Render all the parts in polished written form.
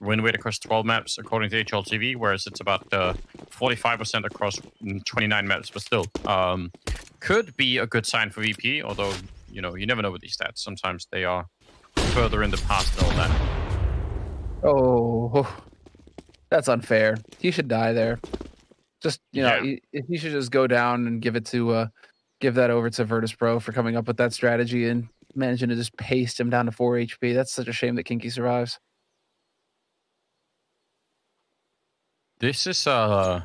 win rate across 12 maps, according to HLTV, whereas it's about 45% across 29 maps. But still, could be a good sign for VP, although, you know, you never know with these stats. Sometimes they are further in the past than all that. Oh, that's unfair. He should die there. Just, you know, he should just go down and give it to, give that over to Virtus.pro for coming up with that strategy and managing to just paste him down to 4 HP. That's such a shame that Kinky survives. This is what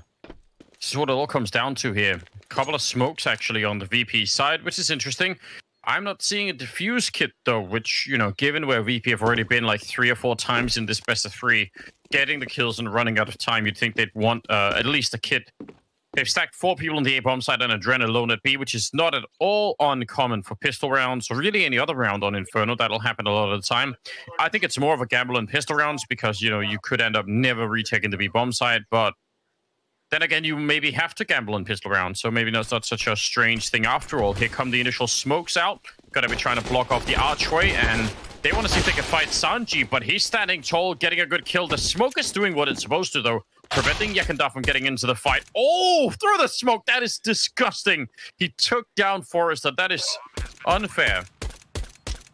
it all comes down to here. A couple of smokes actually on the VP side, which is interesting. I'm not seeing a diffuse kit though, which, you know, given where VP have already been like 3 or 4 times in this best of 3, getting the kills and running out of time, you'd think they'd want at least a kit. They've stacked 4 people on the A-bomb side and Adren alone at B, which is not at all uncommon for pistol rounds, or really any other round on Inferno. That'll happen a lot of the time. I think it's more of a gamble in pistol rounds because, you know, you could end up never retaking the B-bomb side, but then again, you maybe have to gamble in pistol rounds, so maybe that's not such a strange thing after all. Here come the initial smokes out. Gonna be trying to block off the archway, and they want to see if they can fight Sanji, but he's standing tall, getting a good kill. The smoke is doing what it's supposed to, though, preventing Yekindar from getting into the fight. Oh, through the smoke. That is disgusting. He took down Forrester. That is unfair.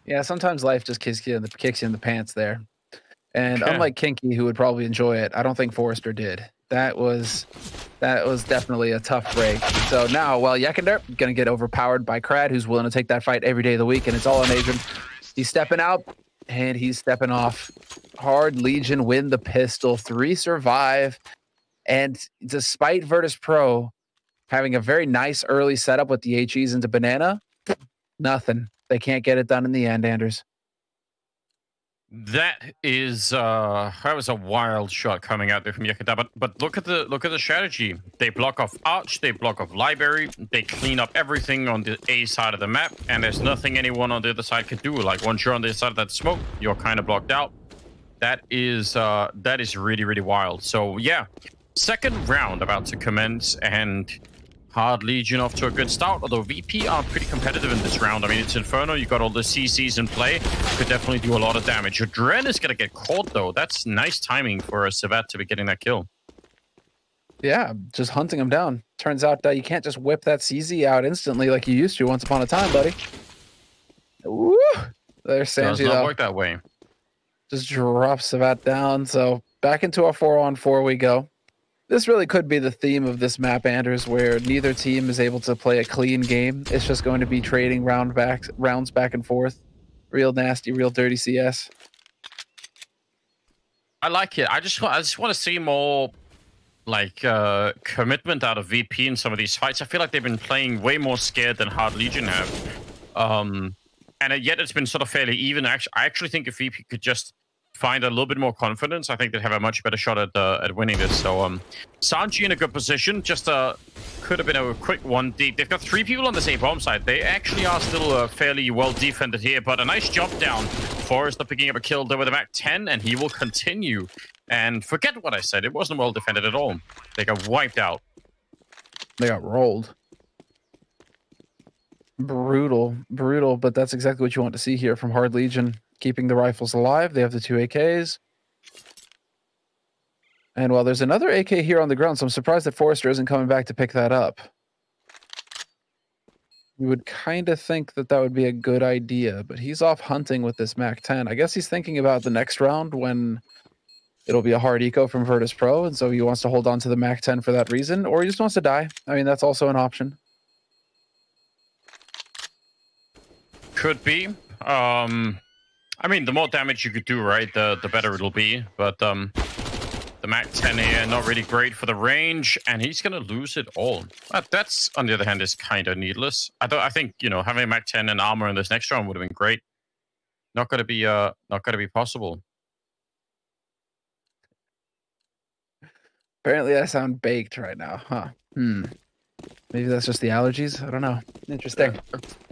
Yeah, sometimes life just kicks you in the pants there. And unlike Kinky, who would probably enjoy it, I don't think Forrester did. That was definitely a tough break. So now, well, Yekindar going to get overpowered by Krad, who's willing to take that fight every day of the week, and it's all on Adrian. He's stepping out, and he's stepping off. Hard Legion win the pistol. 3 survive. And despite Virtus.pro having a very nice early setup with the HEs into Banana, nothing. They can't get it done in the end, Anders. That was a wild shot coming out there from Yekindar. But look at the strategy. They block off Arch, they block off Library, they clean up everything on the A side of the map, and there's nothing anyone on the other side could do. Like once you're on the side of that smoke, you're kind of blocked out. That is really, really wild. So yeah, second round about to commence, and Hard Legion off to a good start, although VP are pretty competitive in this round. I mean, it's Inferno, you got all the CCs in play, could definitely do a lot of damage. Adren is going to get caught, though. That's nice timing for Savat to be getting that kill. Yeah, just hunting him down. Turns out you can't just whip that CZ out instantly like you used to once upon a time, buddy. Woo! There's Sanji, does not work that way. Just drops Savat down, so back into a 4-on-4 we go. This really could be the theme of this map, Anders, where neither team is able to play a clean game. It's just going to be trading rounds back and forth. Real nasty, real dirty CS. I like it. I just want to see more like commitment out of VP in some of these fights. I feel like they've been playing way more scared than Hard Legion have. And yet it's been sort of fairly even. I actually think if VP could just find a little bit more confidence, I think they'd have a much better shot at winning this. So Sanji in a good position. Just could have been a quick 1D. They've got 3 people on this A-bomb side. They actually are still fairly well defended here, but a nice jump down. Forrester picking up a kill there with a Mac-10, and he will continue. And forget what I said. It wasn't well defended at all. They got wiped out. They got rolled. Brutal, but that's exactly what you want to see here from Hard Legion. Keeping the rifles alive. They have the 2 AKs. And while there's another AK here on the ground, so I'm surprised that Forrester isn't coming back to pick that up. You would kind of think that that would be a good idea, but he's off hunting with this Mac-10. I guess he's thinking about the next round when it'll be a hard eco from Virtus.pro, and so he wants to hold on to the Mac-10 for that reason, or he just wants to die. I mean, that's also an option. Could be. I mean, the more damage you could do, right, the better it'll be. But the Mac-10 here, not really great for the range, and he's going to lose it all. That's, on the other hand, is kind of needless. I think, you know, having a Mac-10 and armor in this next round would have been great. Not going to be possible. Apparently, I sound baked right now, huh? Maybe that's just the allergies. I don't know. Interesting.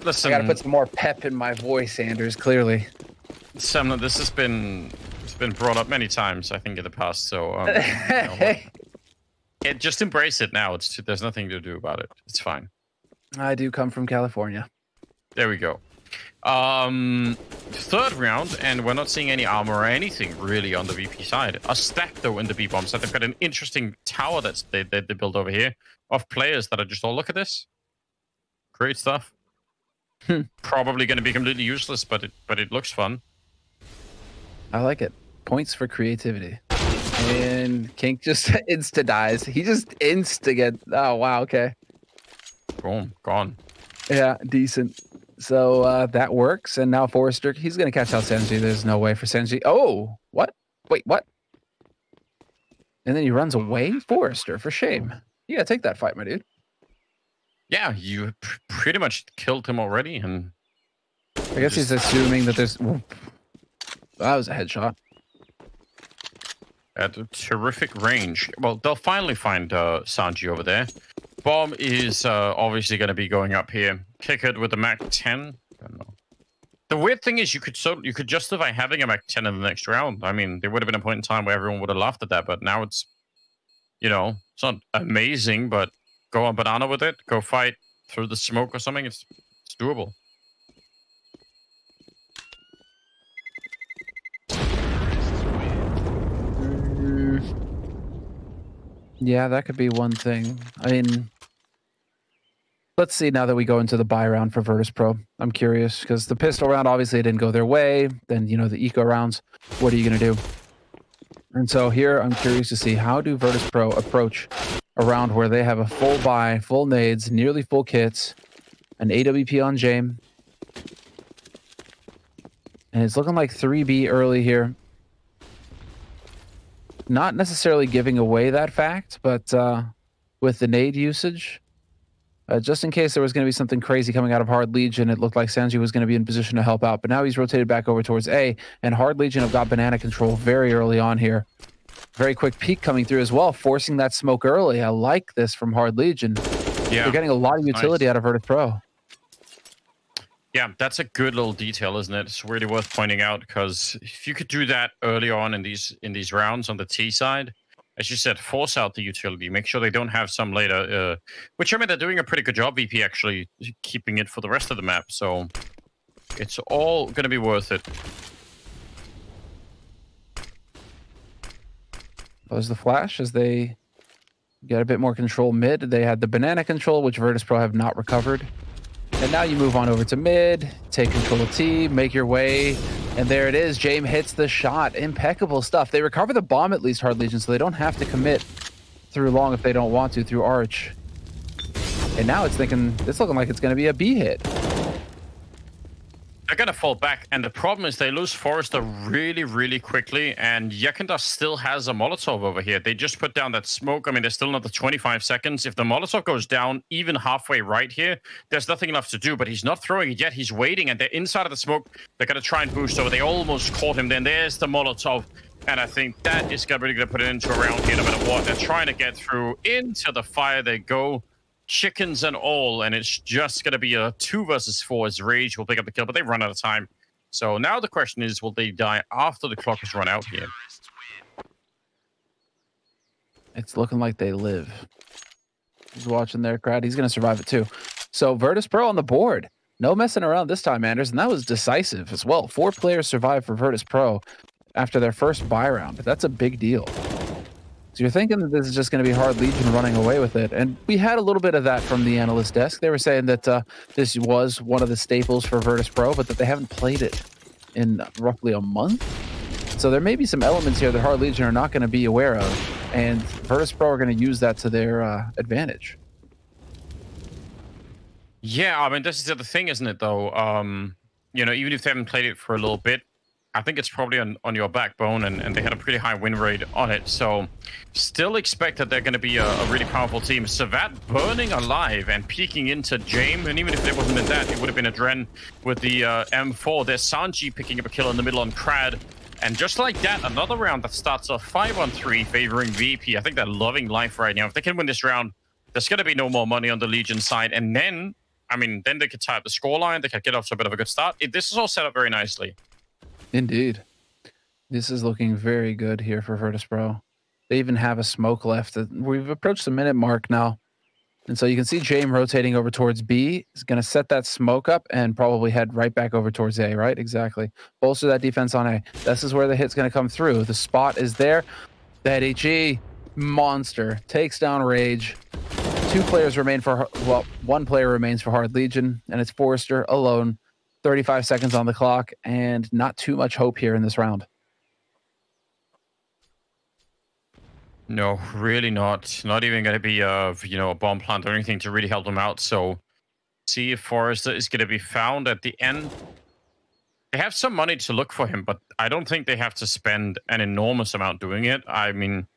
Listen, I got to put some more pep in my voice, Anders. Clearly. Sam, this has been brought up many times, I think, in the past. So just embrace it now. There's nothing to do about it. It's fine. I do come from California. There we go. Third round, and we're not seeing any armor or anything really on the VP side. A stack though in the B bomb side. They've got an interesting tower that's they built over here of players that are just all look at this. Great stuff. Probably going to be completely useless, but it looks fun. I like it. Points for creativity. And Kink just insta dies. He just insta get. Oh wow. Okay. Boom. Gone. Yeah. Decent. So that works. And now Forrester, he's going to catch out Senji. There's no way for Senji. Oh, what? Wait, what? And then he runs away? Forrester, for shame. You got to take that fight, my dude. Yeah, you pretty much killed him already. And I guess he's assuming that there's... That was a headshot. At a terrific range. Well, they'll finally find Sanji over there. Bomb is obviously going to be going up here. Kick it with the Mac 10. I don't know. The weird thing is you could justify having a Mac 10 in the next round. I mean, there would have been a point in time where everyone would have laughed at that, but now it's, you know, it's not amazing, but go on banana with it. Go fight through the smoke or something. It's doable. Yeah, that could be one thing. I mean, let's see now that we go into the buy round for Virtus.pro. I'm curious because the pistol round, obviously, it didn't go their way. Then, you know, the eco rounds, what are you going to do? And so here, I'm curious to see how do Virtus.pro approach a round where they have a full buy, full nades, nearly full kits, an AWP on Jame. And it's looking like 3B early here. Not necessarily giving away that fact, but with the nade usage, just in case there was going to be something crazy coming out of Hard Legion, it looked like Sanji was going to be in position to help out. But now he's rotated back over towards A, and Hard Legion have got banana control very early on here. Very quick peek coming through as well, forcing that smoke early. I like this from Hard Legion. Yeah, they're getting a lot of utility out of Virtus.pro. Yeah, that's a good little detail, isn't it? It's really worth pointing out because if you could do that early on in these rounds on the T side, as you said, force out the utility, make sure they don't have some later. Which I mean, they're doing a pretty good job, VP, actually keeping it for the rest of the map. So it's all going to be worth it. Was the flash as they get a bit more control mid. They had the banana control, which Virtus.pro have not recovered. And now you move on over to mid, take control of T, make your way, and there it is. Jame hits the shot. Impeccable stuff. They recover the bomb at least, Hard Legion, so they don't have to commit through long if they don't want to, through Arch. And now it's looking like it's going to be a B hit. They're going to fall back, and the problem is they lose Forrester really, really quickly, and Yakenda still has a Molotov over here. They just put down that smoke. I mean, there's still another 25 seconds. If the Molotov goes down even halfway right here, there's nothing left to do, but he's not throwing it yet. He's waiting, and they're inside of the smoke. They're going to try and boost over. They almost caught him. Then there's the Molotov, and I think that is really going to put it into a round here no matter what. They're trying to get through. Into the fire they go. Chickens and all, and it's just going to be a 2 versus 4 as Rage will pick up the kill, but they run out of time. So now the question is, will they die after the clock has run out here? It's looking like they live. He's watching their crowd. He's going to survive it too. So Virtus.pro on the board. No messing around this time, Anders, and that was decisive as well. 4 players survived for Virtus.pro after their first buy round. That's a big deal. So you're thinking that this is just going to be Hard Legion running away with it. And we had a little bit of that from the analyst desk. They were saying that this was one of the staples for Virtus.pro, but that they haven't played it in roughly a month. So there may be some elements here that Hard Legion are not going to be aware of. And Virtus.pro are going to use that to their advantage. Yeah, I mean, this is the other thing, isn't it, though? You know, even if they haven't played it for a little bit, I think it's probably on your backbone, and they had a pretty high win rate on it. So still expect that they're going to be a really powerful team. Savat burning alive and peeking into Jame. And even if it wasn't in that, it would have been a Dren with the M4. There's Sanji picking up a kill in the middle on Crad. And just like that, another round that starts off 5-on-3 favoring VP. I think they're loving life right now. If they can win this round, there's going to be no more money on the Legion side. And then, I mean, then they could tie up the scoreline. They could get off to a bit of a good start. This is all set up very nicely. Indeed. This is looking very good here for Virtus.pro. They even have a smoke left. We've approached the minute mark now. And so you can see James rotating over towards B. He's going to set that smoke up and probably head right back over towards A, right? Exactly. Bolster that defense on A. This is where the hit's going to come through. The spot is there. That HE monster takes down Rage. Two players remain for, well, one player remains for Hard Legion, and it's Forrester alone. 35 seconds on the clock, and not too much hope here in this round. No, really not. Not even going to be a bomb plant or anything to really help them out. So see if Forrester is going to be found at the end. They have some money to look for him, but I don't think they have to spend an enormous amount doing it. I mean,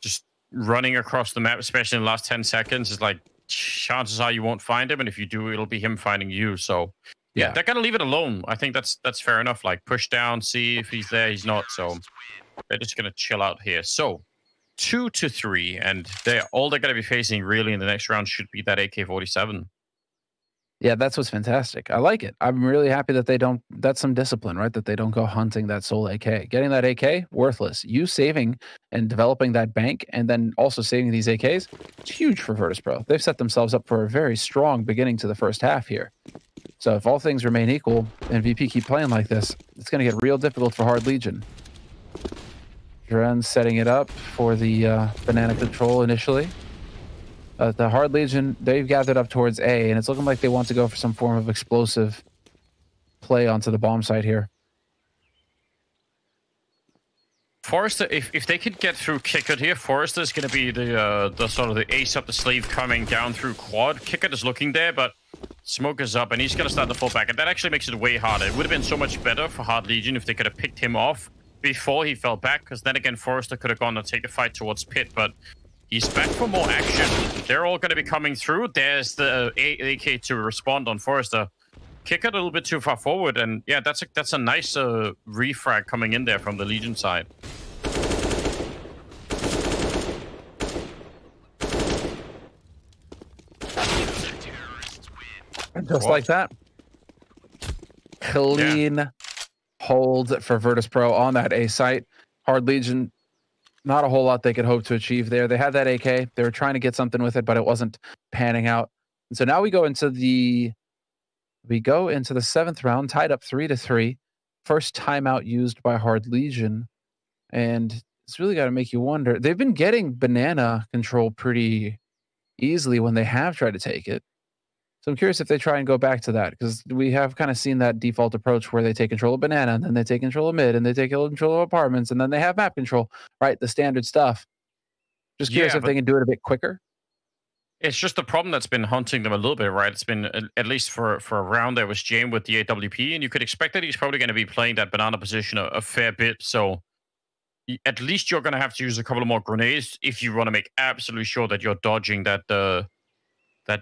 just running across the map, especially in the last 10 seconds, is like, chances are you won't find him, and if you do, it'll be him finding you. So yeah, they're going to leave it alone. I think that's fair enough. Like, push down, see if he's there. He's not, so they're just going to chill out here. So 2-3, and all they're going to be facing really in the next round should be that AK-47. Yeah, that's what's fantastic. I like it. I'm really happy that they don't. That's some discipline, right? That they don't go hunting that sole AK. Getting that AK, worthless. You saving and developing that bank, and then also saving these AKs, it's huge for Virtus.pro. They've set themselves up for a very strong beginning to the first half here. So if all things remain equal and VP keep playing like this, it's going to get real difficult for Hard Legion. Dren setting it up for the banana control initially. The Hard Legion, they've gathered up towards A, and it's looking like they want to go for some form of explosive play onto the bomb site here. Forrester, if they could get through Kickert here, Forrester is going to be the sort of the ace up the sleeve coming down through quad. Kickert is looking there, but smoke is up, and he's going to start the fall back, and that actually makes it way harder. It would have been so much better for Hard Legion if they could have picked him off before he fell back, because then again, Forrester could have gone and take a fight towards Pit, but he's back for more action. They're all going to be coming through. There's the AK to respond on Forrester. Kick it a little bit too far forward, and yeah, that's a nice refrag coming in there from the Legion side. Just like that. Clean hold for Virtus.pro on that A site. Hard Legion, not a whole lot they could hope to achieve there. They had that AK. They were trying to get something with it, but it wasn't panning out. And so now we go into the 7th round, tied up 3-3. First timeout used by Hard Legion. And it's really got to make you wonder. They've been getting banana control pretty easily when they have tried to take it. So I'm curious if they try and go back to that, because we have kind of seen that default approach where they take control of banana, and then they take control of mid, and they take control of apartments, and then they have map control, right? The standard stuff. Just curious if they can do it a bit quicker. It's just the problem that's been haunting them a little bit, right? It's been, at least for a round, there was James with the AWP, and you could expect that he's probably going to be playing that banana position a fair bit. So at least you're going to have to use a couple of more grenades if you want to make absolutely sure that you're dodging that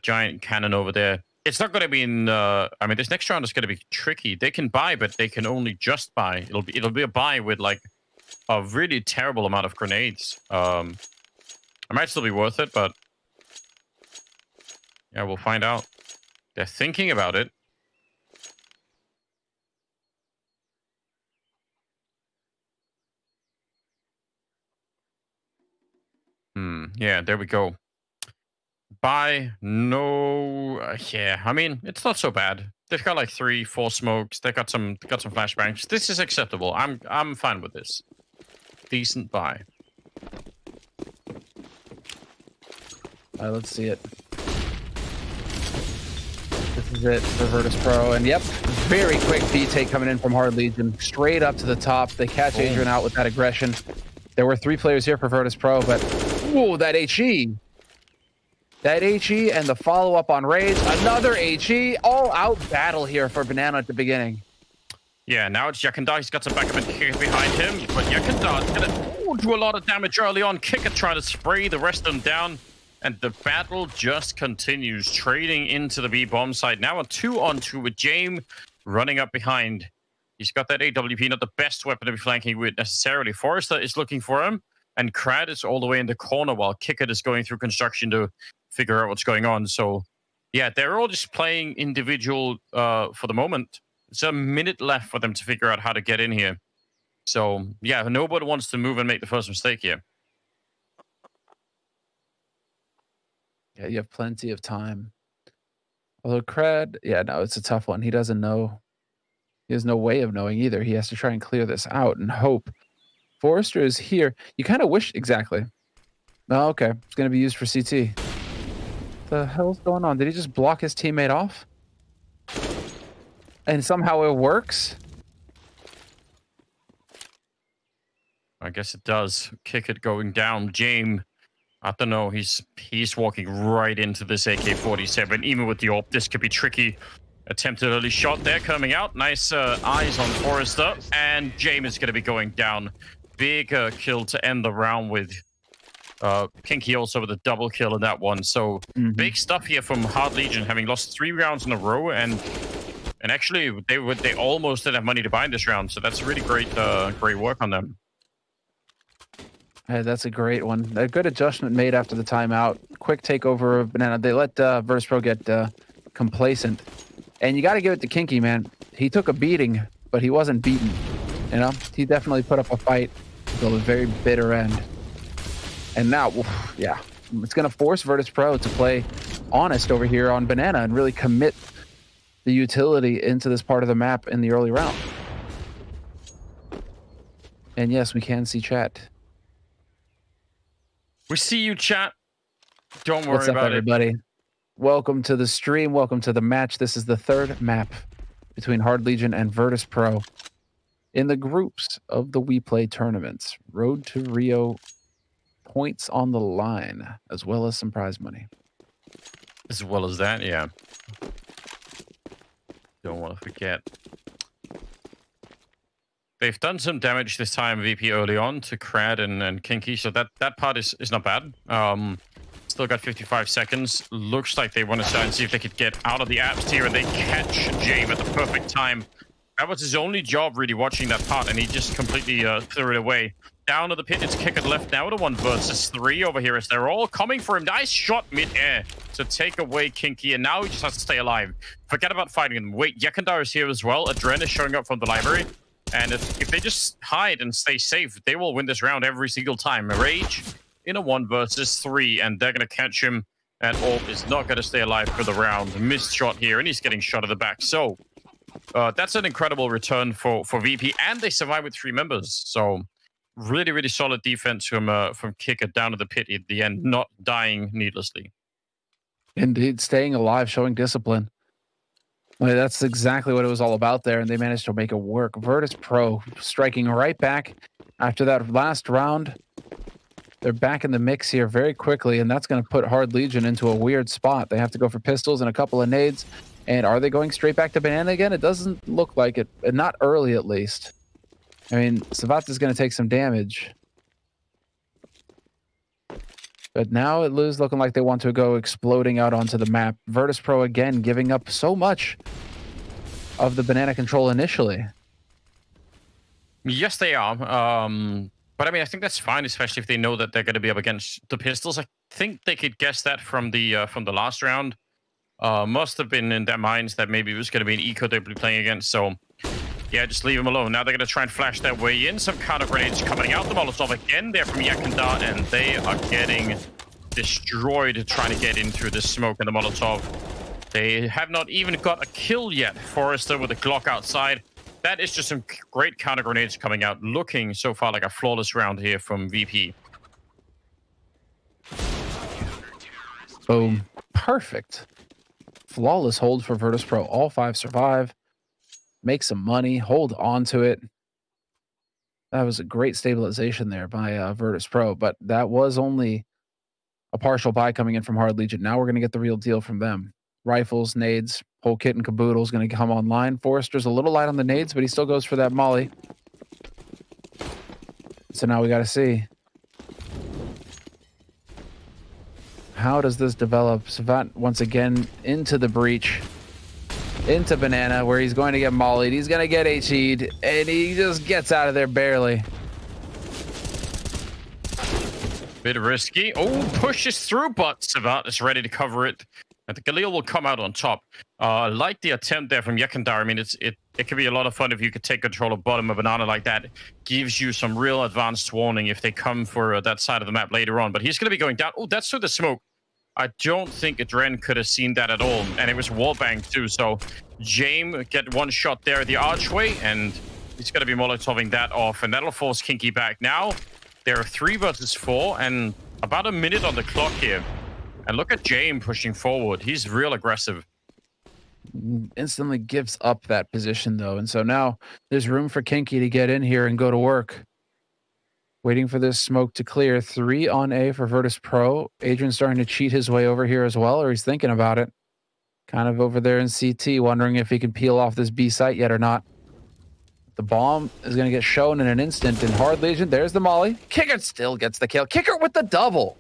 giant cannon over there. It's not going to be in. I mean, this next round is going to be tricky. They can buy, but they can only just buy. It'll be a buy with like a really terrible amount of grenades. It might still be worth it, but yeah, we'll find out. They're thinking about it. Yeah, there we go. Buy, no, yeah. I mean, it's not so bad. They've got like 3-4 smokes. They got some flashbangs. This is acceptable. I'm fine with this. Decent buy. All right, let's see it. This is it for Virtus.pro, and yep, very quick B take coming in from Hard Legion, straight up to the top. They catch Adrian out with that aggression. There were 3 players here for Virtus.pro, but whoa, that HE. That HE and the follow-up on Rage. Another HE. All-out battle here for Banana at the beginning. Yeah, now it's Yakandar. He's got some backup and kick behind him. But Yakandar's going to do a lot of damage early on. Kicker trying to spray the rest of them down. And the battle just continues, trading into the B bomb site. Now a 2-on-2 with James running up behind. He's got that AWP, not the best weapon to be flanking with necessarily. Forrester is looking for him. And Krad is all the way in the corner while Kickert is going through construction to figure out what's going on. So, yeah, they're all just playing individual for the moment. It's a minute left for them to figure out how to get in here. So, yeah, nobody wants to move and make the first mistake here. Yeah, you have plenty of time. Although Cred, yeah, no, it's a tough one. He doesn't know. He has no way of knowing either. He has to try and clear this out and hope. Forrester is here. You kind of wish exactly. Oh, okay. It's going to be used for CT. The hell's going on? Did he just block his teammate off? And somehow it works? I guess it does. Kick it going down. James, I don't know. He's walking right into this AK-47. Even with the AWP, this could be tricky. Attempted early shot there coming out. Nice eyes on Forrester. And James is going to be going down. Big kill to end the round with. Kinky also with a double kill in that one. So big stuff here from Hard Legion, having lost 3 rounds in a row. And actually, they almost didn't have money to buy in this round. So that's really great work on them. Hey, that's a great one. A good adjustment made after the timeout. Quick takeover of Banana. They let Virtus.pro get complacent. And you got to give it to Kinky, man. He took a beating, but he wasn't beaten. You know, he definitely put up a fight until the very bitter end. And now, yeah, it's going to force Virtus.pro to play honest over here on Banana and really commit the utility into this part of the map in the early round. And yes, we can see chat. We see you, chat. Don't worry What's up, about everybody? it. Welcome to the stream. Welcome to the match. This is the 3rd map between Hard Legion and Virtus.pro in the groups of the WePlay tournaments. Road to Rio, points on the line, as well as some prize money. As well as that, yeah. Don't want to forget. They've done some damage this time, VP early on, to Crad and Kinky, so that part is not bad. Still got 55 seconds. Looks like they want to try and see if they could get out of the apps here, and they catch James at the perfect time. That was his only job, really, watching that part, and he just completely threw it away. Down to the pit, it's Kicker left now to 1 versus 3 over here as they're all coming for him. Nice shot mid-air to take away Kinky, and now he just has to stay alive. Forget about fighting him. Wait, Yakandar is here as well. Adren is showing up from the library. And if they just hide and stay safe, they will win this round every single time. Rage in a 1 versus 3, and they're going to catch him. And AWP is not going to stay alive for the round. Missed shot here, and he's getting shot at the back. So that's an incredible return for VP, and they survive with 3 members. So really, really solid defense from Kicker down to the pit at the end, not dying needlessly. Indeed, staying alive, showing discipline. That's exactly what it was all about there, and they managed to make it work. Virtus.pro striking right back after that last round. They're back in the mix here very quickly, and that's going to put Hard Legion into a weird spot. They have to go for pistols and a couple of nades. And are they going straight back to Banana again? It doesn't look like it. Not early, at least. I mean, Savat is going to take some damage. But now it is looking like they want to go exploding out onto the map. Virtus.pro again giving up so much of the Banana control initially. Yes, they are. But I mean, I think that's fine, especially if they know that they're going to be up against the pistols. I think they could guess that from the last round. Must have been in their minds that maybe it was going to be an eco they'd be playing against. So yeah, just leave them alone. Now they're going to try and flash their way in. Some counter grenades coming out. The Molotov again there from Yakandar, and they are getting destroyed trying to get in through the smoke and the Molotov. They have not even got a kill yet. Forrester with a Glock outside. That is just some great counter grenades coming out. Looking so far like a flawless round here from VP. Boom. Perfect. Flawless hold for Virtus.pro. All 5 survive. Make some money. Hold on to it. That was a great stabilization there by Virtus.pro, but that was only a partial buy coming in from Hard Legion. Now we're going to get the real deal from them. Rifles, nades, whole kit and caboodle is going to come online. Forrester's a little light on the nades, but he still goes for that molly. So now we got to see. How does this develop? Savat once again into the breach. Into Banana, where he's going to get mollied. He's going to get HE'd, and he just gets out of there barely. Bit risky. Oh, pushes through, but Savat is ready to cover it. I think Galil will come out on top. I like the attempt there from Yakandar. I mean, it could be a lot of fun if you could take control of bottom of Banana like that. Gives you some real advanced warning if they come for that side of the map later on. But he's going to be going down. Oh, that's through the smoke. I don't think Adren could have seen that at all. And it was wallbang too. So James get one shot there at the archway, and he's going to be Molotoving that off. And that'll force Kinky back. Now, there are 3 versus 4 and about a minute on the clock here. And look at James pushing forward. He's real aggressive. Instantly gives up that position, though. And so now there's room for Kinky to get in here and go to work. Waiting for this smoke to clear. 3 on A for Virtus.pro. Adrian's starting to cheat his way over here as well, or he's thinking about it. Kind of over there in CT, wondering if he can peel off this B site yet or not. The bomb is going to get shown in an instant in Hard Legion. There's the molly. Kicker still gets the kill. Kicker with the double.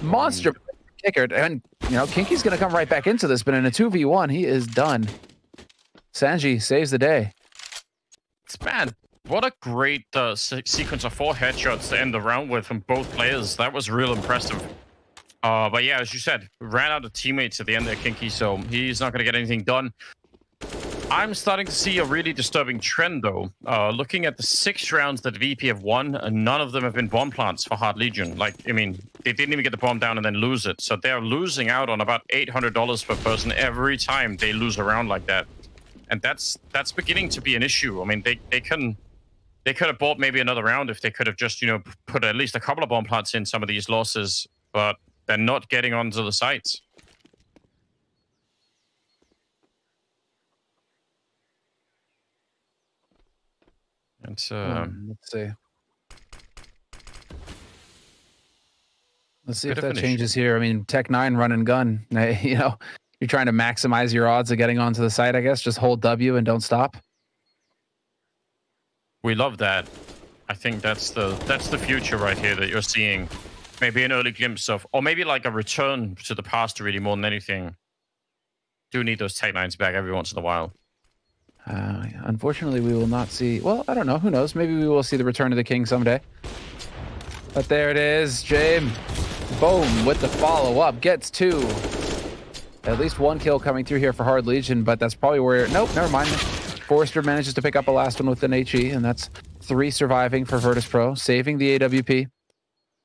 Monster Kicker. And, you know, Kinky's going to come right back into this, but in a 2v1, he is done. Sanji saves the day. It's bad. What a great sequence of 4 headshots to end the round with from both players. That was real impressive. But yeah, as you said, ran out of teammates at the end there, Kinky, so he's not going to get anything done. I'm starting to see a really disturbing trend, though. Looking at the 6 rounds that VP have won, none of them have been bomb plants for Hard Legion. Like, I mean, they didn't even get the bomb down and then lose it. So they're losing out on about $800 per person every time they lose a round like that. And that's beginning to be an issue. I mean, they could have bought maybe another round if they could have just, you know, put at least a couple of bomb plants in some of these losses, but they're not getting onto the sites. It's, let's see. Let's see if that changes here. I mean, Tech 9 run and gun. You know, you're trying to maximize your odds of getting onto the site, I guess. Just hold W and don't stop. We love that. I think that's the future right here that you're seeing. Maybe an early glimpse of, or maybe like a return to the past really more than anything. Do need those Tech 9s back every once in a while. Unfortunately, we will not see... Well, I don't know. Who knows? Maybe we will see the return of the king someday. But there it is. James. Boom. With the follow-up. Gets 2. At least 1 kill coming through here for Hard Legion, but that's probably where... Nope, never mind. Forrester manages to pick up a last one with an HE, and that's 3 surviving for Virtus.pro, saving the AWP.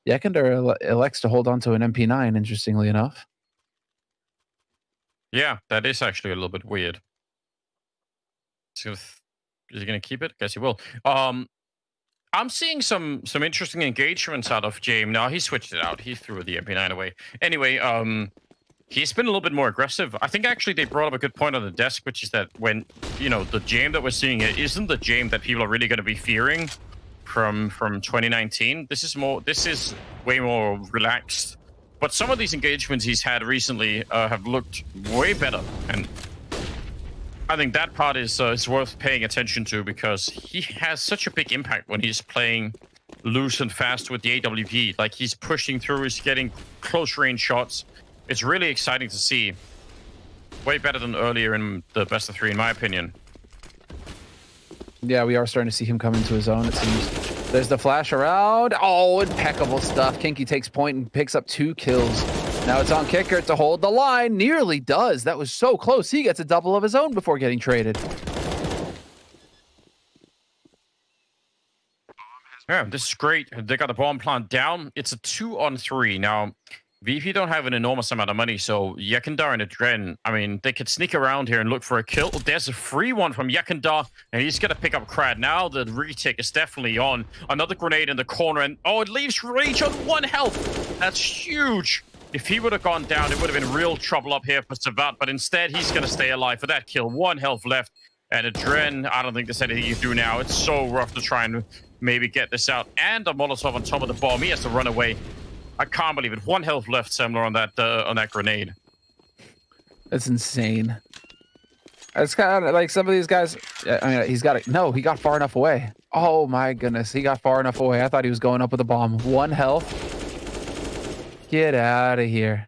Yekender elects to hold on to an MP9, interestingly enough. Yeah, that is actually a little bit weird. Is he going to keep it? Guess he will. I'm seeing some interesting engagements out of James. Now, he switched it out. He threw the MP9 away. Anyway, he's been a little bit more aggressive. I think actually they brought up a good point on the desk, which is that when, you know, the James that we're seeing here isn't the James that people are really going to be fearing from 2019. This is way more relaxed. But some of these engagements he's had recently have looked way better, and I think that part is worth paying attention to because he has such a big impact when he's playing loose and fast with the AWP. Like, he's pushing through, he's getting close range shots. It's really exciting to see. Way better than earlier in the best of 3, in my opinion. Yeah, we are starting to see him come into his own, it seems. There's the flash around. Oh, impeccable stuff. Kinky takes point and picks up 2 kills. Now it's on Kicker to hold the line. Nearly does. That was so close. He gets a double of his own before getting traded. Yeah, this is great. They got the bomb plant down. It's a 2-on-3. Now, VP don't have an enormous amount of money, so Yekender and Adren, I mean, they could sneak around here and look for a kill. There's a free one from Yekender, and he's going to pick up Crad. Now the retake is definitely on. Another grenade in the corner, and oh, it leaves Rage on 1 health. That's huge. If he would have gone down, it would have been real trouble up here for Savat, but instead, he's going to stay alive for that kill. 1 health left, and Adren, I don't think there's anything you can do now. It's so rough to try and maybe get this out. And a Molotov on top of the bomb. He has to run away. I can't believe it. 1 health left, Semler, on that grenade. That's insane. It's kind of like some of these guys. I mean, he got far enough away. Oh my goodness, he got far enough away. I thought he was going up with a bomb. 1 health. Get out of here.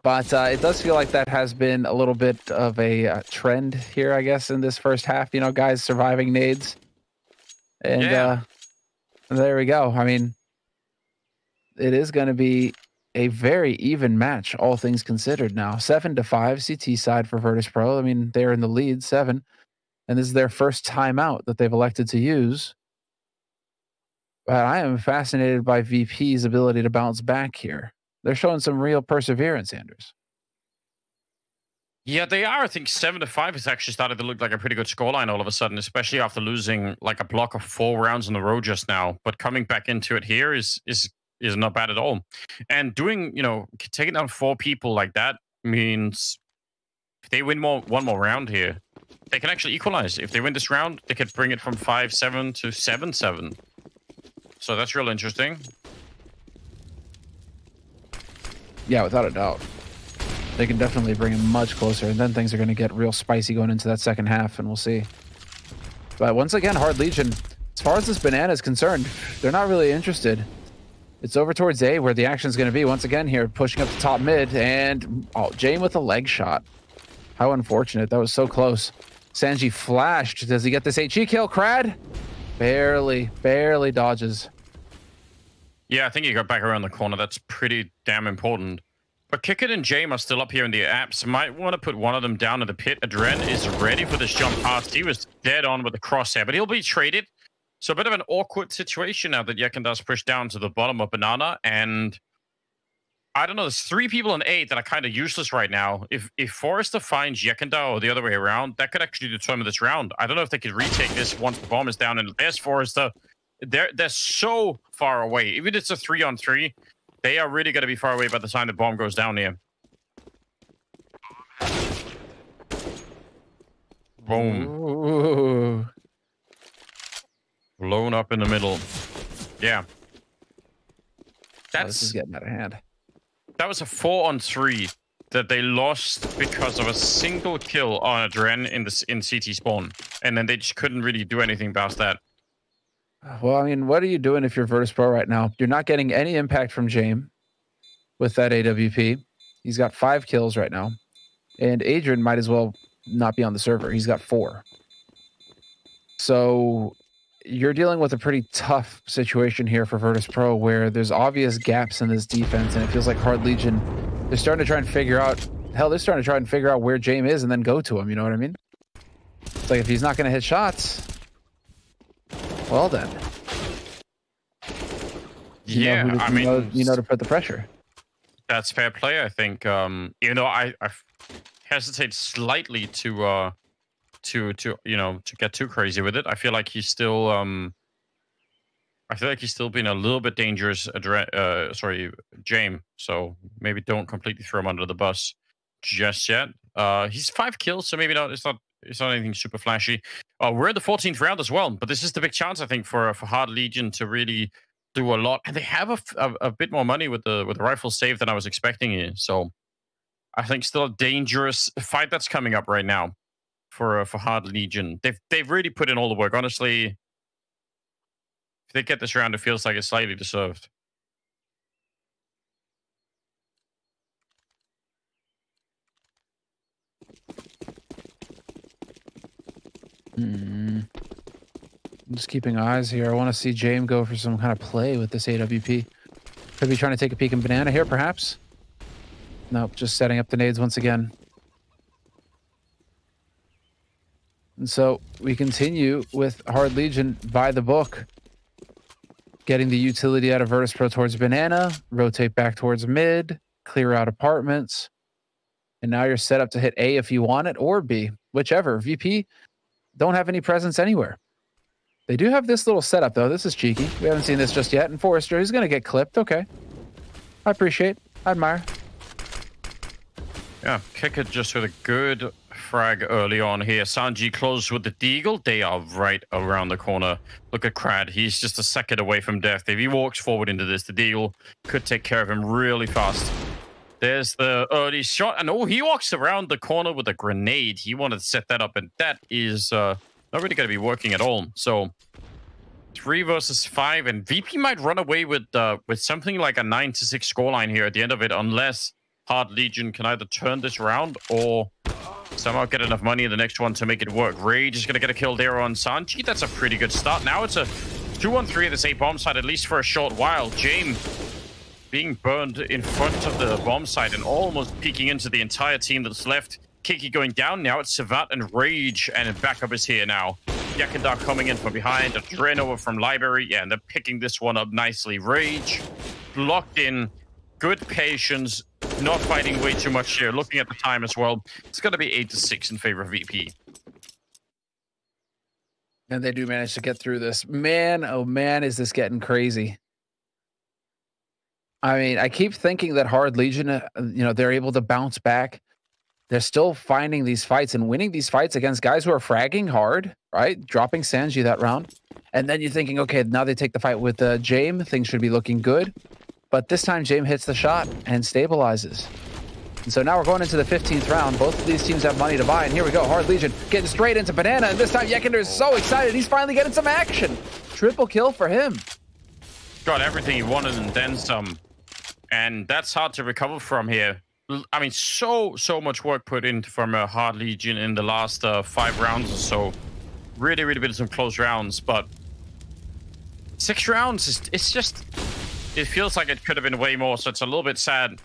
But it does feel like that has been a little bit of a trend here, I guess, in this first half. You know, guys surviving nades. And yeah. There we go. I mean, it is going to be a very even match, all things considered now. 7-5 CT side for Virtus.pro. I mean, they're in the lead, 7. And this is their first timeout that they've elected to use. But I am fascinated by VP's ability to bounce back here. They're showing some real perseverance, Anders. Yeah, they are. I think 7-5 has actually started to look like a pretty good scoreline all of a sudden, especially after losing like a block of 4 rounds in a row just now. But coming back into it here is not bad at all. And doing, taking down 4 people like that means if they win one more round here, they can actually equalize. If they win this round, they could bring it from 5-7 to 7-7. So that's real interesting. Yeah, without a doubt. They can definitely bring him much closer, and then things are going to get real spicy going into that second half, and we'll see. But once again, Hard Legion, as far as this banana is concerned, they're not really interested. It's over towards A, where the action is going to be. Once again here, pushing up to top mid, and Jane with a leg shot. How unfortunate. That was so close. Sanji flashed. Does he get this HE kill? Crad? Barely dodges. Yeah, I think he got back around the corner. That's pretty damn important. But Kickit and Jame are still up here in the apps. Might want to put one of them down in the pit. Adren is ready for this jump past. He was dead on with the crosshair, but he'll be traded. So a bit of an awkward situation now that Yekendar's pushed down to the bottom of Banana. And I don't know, there's 3 people in A that are kind of useless right now. If Forrester finds Yekendar or the other way around, that could actually determine this round. I don't know if they could retake this once the bomb is down. And there's Forrester. They're so far away. Even if it's a 3-on-3, they are really going to be far away by the time the bomb goes down here. Boom. Ooh. Blown up in the middle. Yeah. This is getting out of hand. That was a 4-on-3 that they lost because of a single kill on Adren in CT spawn. And then they just couldn't really do anything past that. Well, I mean, what are you doing if you're Virtus.pro right now? You're not getting any impact from Jame with that AWP. He's got 5 kills right now. And Adrian might as well not be on the server. He's got 4. So you're dealing with a pretty tough situation here for Virtus.pro where there's obvious gaps in this defense, and it feels like Hard Legion, they're starting to try and figure out, they're starting to try and figure out where Jame is and then go to him, you know what I mean? It's like if he's not going to hit shots, well then. You know to put the pressure. That's fair play, I think. I hesitate slightly to get too crazy with it. I feel like he's still being a little bit dangerous. Jame. So maybe don't completely throw him under the bus just yet. He's 5 kills, so maybe not. It's not anything super flashy. We're in the 14th round as well, but this is the big chance I think for Hard Legion to really do a lot, and they have a bit more money with the rifle save than I was expecting here. So I think still a dangerous fight that's coming up right now for Hard Legion. They've really put in all the work. Honestly, if they get this round, it feels like it's slightly deserved. I'm just keeping eyes here. I want to see Jame go for some kind of play with this AWP. Could be trying to take a peek in Banana here, perhaps. Nope, just setting up the nades once again. And so we continue with Hard Legion by the book. Getting the utility out of Virtus.pro towards Banana, rotate back towards mid, clear out apartments. And now you're set up to hit A if you want it, or B, whichever. VP don't have any presence anywhere. They do have this little setup, though. This is cheeky. We haven't seen this just yet. And Forrester, he's going to get clipped. Okay. I appreciate. I admire. Yeah, Kickit just with a good frag early on here. Sanji close with the deagle. They are right around the corner. Look at Crad. He's just a second away from death. If he walks forward into this, the deagle could take care of him really fast. There's the early shot. And he walks around the corner with a grenade. He wanted to set that up, and that is not really going to be working at all. So 3 versus 5, and VP might run away with something like a 9-6 scoreline here at the end of it, unless Hard Legion can either turn this around or somehow get enough money in the next one to make it work. Rage is going to get a kill there on Sanji. That's a pretty good start. Now it's a 2-on-3 at this A bomb site, at least for a short while. Jame being burned in front of the bomb site and almost peeking into the entire team that's left. Kiki going down. Now it's Savat and Rage, and backup is here now. Yakendar coming in from behind. A drain over from Library. Yeah, and they're picking this one up nicely. Rage blocked in. good patience, not fighting way too much here. Looking at the time as well, it's going to be 8-6 in favor of VP. And they do manage to get through this. Man, oh man, is this getting crazy. I mean, I keep thinking that Hard Legion, they're able to bounce back. They're still finding these fights and winning these fights against guys who are fragging hard, right? Dropping Sanji that round. And then you're thinking, okay, now they take the fight with Jame. Things should be looking good. But this time, Jame hits the shot and stabilizes. And so now we're going into the 15th round. Both of these teams have money to buy. And here we go. Hard Legion getting straight into Banana. And this time, Yekender is so excited. He's finally getting some action. Triple kill for him. Got everything he wanted and then some. And that's hard to recover from here. I mean, so much work put in from Hard Legion in the last 5 rounds or so. Really been some close rounds, but 6 rounds, it feels like it could have been way more, so it's a little bit sad.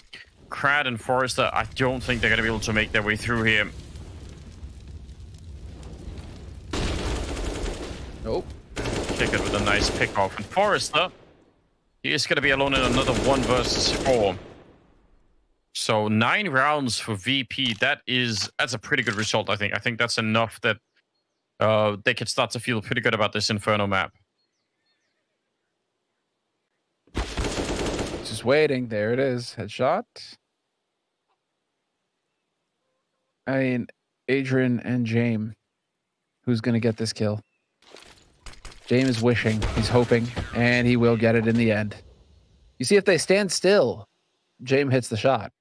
Crad and Forrester, I don't think they're going to be able to make their way through here. Nope. Kick it with a nice pick off. And Forrester, he is going to be alone in another 1 versus 4. So 9 rounds for VP. That's a pretty good result, I think. I think that's enough that they could start to feel pretty good about this Inferno map. Just waiting. There it is. Headshot. I mean, Adrian and Jame. Who's going to get this kill? Jame is wishing. He's hoping. And he will get it in the end. You see, if they stand still, Jame hits the shot.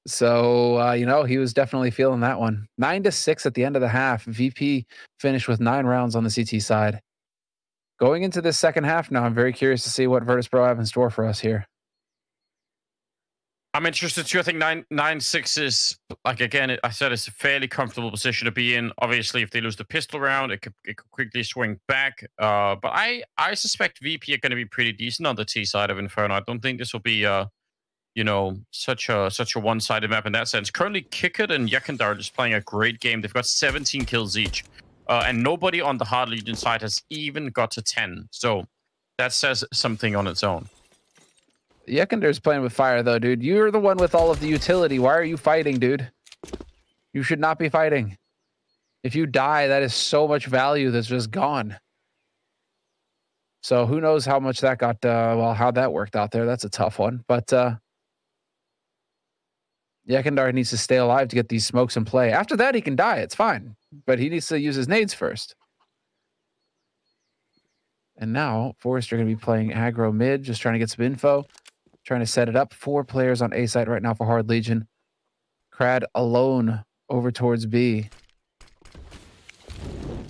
So, he was definitely feeling that one. 9-6 at the end of the half. VP finished with 9 rounds on the CT side. Going into this second half now, I'm very curious to see what Virtus.pro have in store for us here. I'm interested too. I think 9-6 is, like, again, I said it's a fairly comfortable position to be in. Obviously, if they lose the pistol round, it could quickly swing back. But I suspect VP are going to be pretty decent on the T side of Inferno. I don't think this will be such a one-sided map in that sense. Currently, Kickert and Yekender are just playing a great game. They've got 17 kills each. And nobody on the Hard Legion side has even got to 10. So that says something on its own. Yekender's playing with fire, though, dude. You're the one with all of the utility. Why are you fighting, dude? You should not be fighting. If you die, that is so much value that's just gone. So who knows how much that got, how that worked out there. That's a tough one. But Yekender needs to stay alive to get these smokes in play. After that, he can die. It's fine. But he needs to use his nades first. And now, Forrester going to be playing aggro mid, just trying to get some info. Trying to set it up. 4 players on A site right now for Hard Legion. Crad alone over towards B.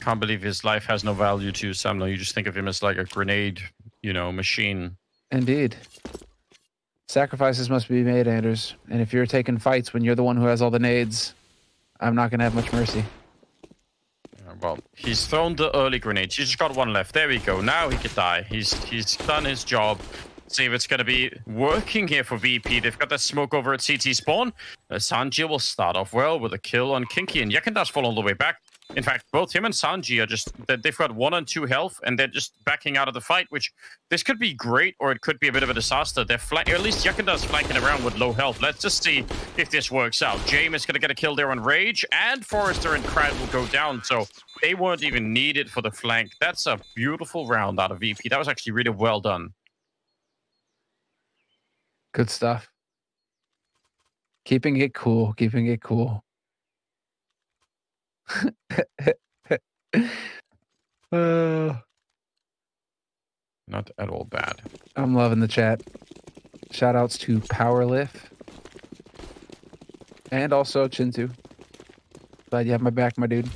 Can't believe his life has no value to you, Sam. You just think of him as like a grenade, machine. Indeed. Sacrifices must be made, Anders. And if you're taking fights when you're the one who has all the nades, I'm not going to have much mercy. Well, he's thrown the early grenades. He's just got 1 left. There we go. Now he could die. He's done his job. See if it's going to be working here for VP. They've got that smoke over at CT spawn. Sanji will start off well with a kill on Kinky, and Yekender's fall all the way back. In fact, both him and Sanji are they've got 1 and 2 health, and they're just backing out of the fight, which this could be great, or it could be a bit of a disaster. They're or at least Yekender's flanking around with low health. Let's just see if this works out. Jame is going to get a kill there on Rage, and Forrester and Crad will go down, so they weren't even needed for the flank. That's a beautiful round out of VP. That was actually really well done. Good stuff. Keeping it cool. Keeping it cool. Not at all bad. I'm loving the chat. Shout outs to Powerlift. And also Chintu. Glad you have my back, my dude.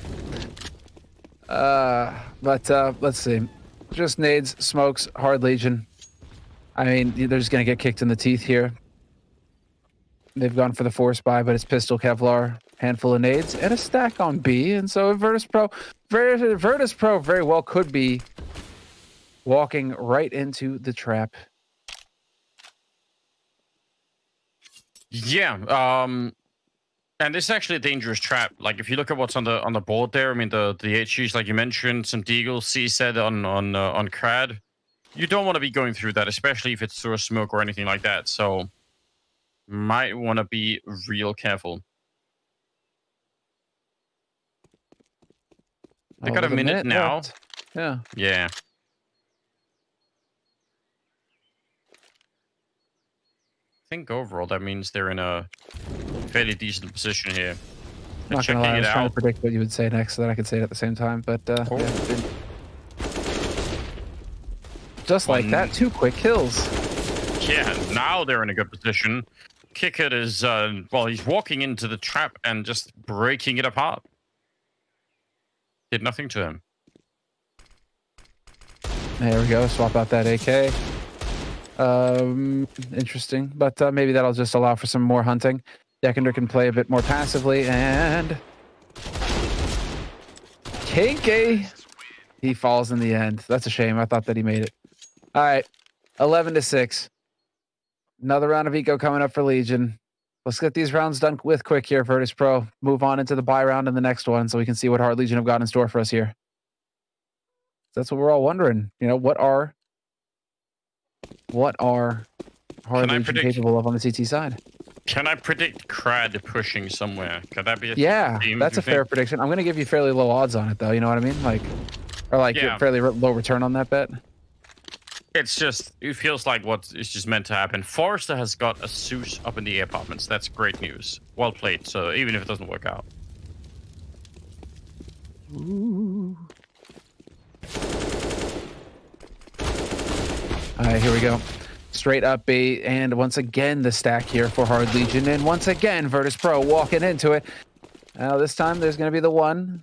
But let's see. Just nades, smokes, Hard Legion. I mean, they're just going to get kicked in the teeth here. They've gone for the force buy, but it's pistol, Kevlar, handful of nades, and a stack on B. And so Virtus.pro very well could be walking right into the trap. Yeah, and this is actually a dangerous trap. Like, if you look at what's on the board there, I mean, the HUs, like you mentioned, some Deagle, C-Set on Crad. you don't want to be going through that, especially if it's through a smoke or anything like that. So might want to be real careful. They got a minute now. Left. Yeah. Yeah. I think overall that means they're in a fairly decent position here. I'm not gonna lie, I was trying to predict what you would say next so that I could say it at the same time, but yeah, just like that, 2 quick kills. Yeah, now they're in a good position. Kickert is, well, he's walking into the trap and just breaking it apart. Did nothing to him. There we go. Swap out that AK. Interesting, but maybe that'll just allow for some more hunting. Dekender can play a bit more passively, and Kinky, he falls in the end. That's a shame. I thought that he made it. All right, 11-6. Another round of eco coming up for Legion. Let's get these rounds done with quick here, Virtus.pro. Move on into the buy round in the next one so we can see what Hard Legion have got in store for us here. That's what we're all wondering. You know, what are Hard Legion capable of on the CT side? Can I predict Crad pushing somewhere? Could that be a team, that's a fair prediction. I'm going to give you fairly low odds on it, though. You know what I mean? Like, or like fairly low return on that bet. It's just, it feels like what is just meant to happen. Forrester has got a Zeus up in the apartments. That's great news. Well played. So even if it doesn't work out. Ooh. All right, here we go. Straight up B, and once again the stack here for Hard Legion, and once again Virtus.pro walking into it. Now this time there's going to be the 1,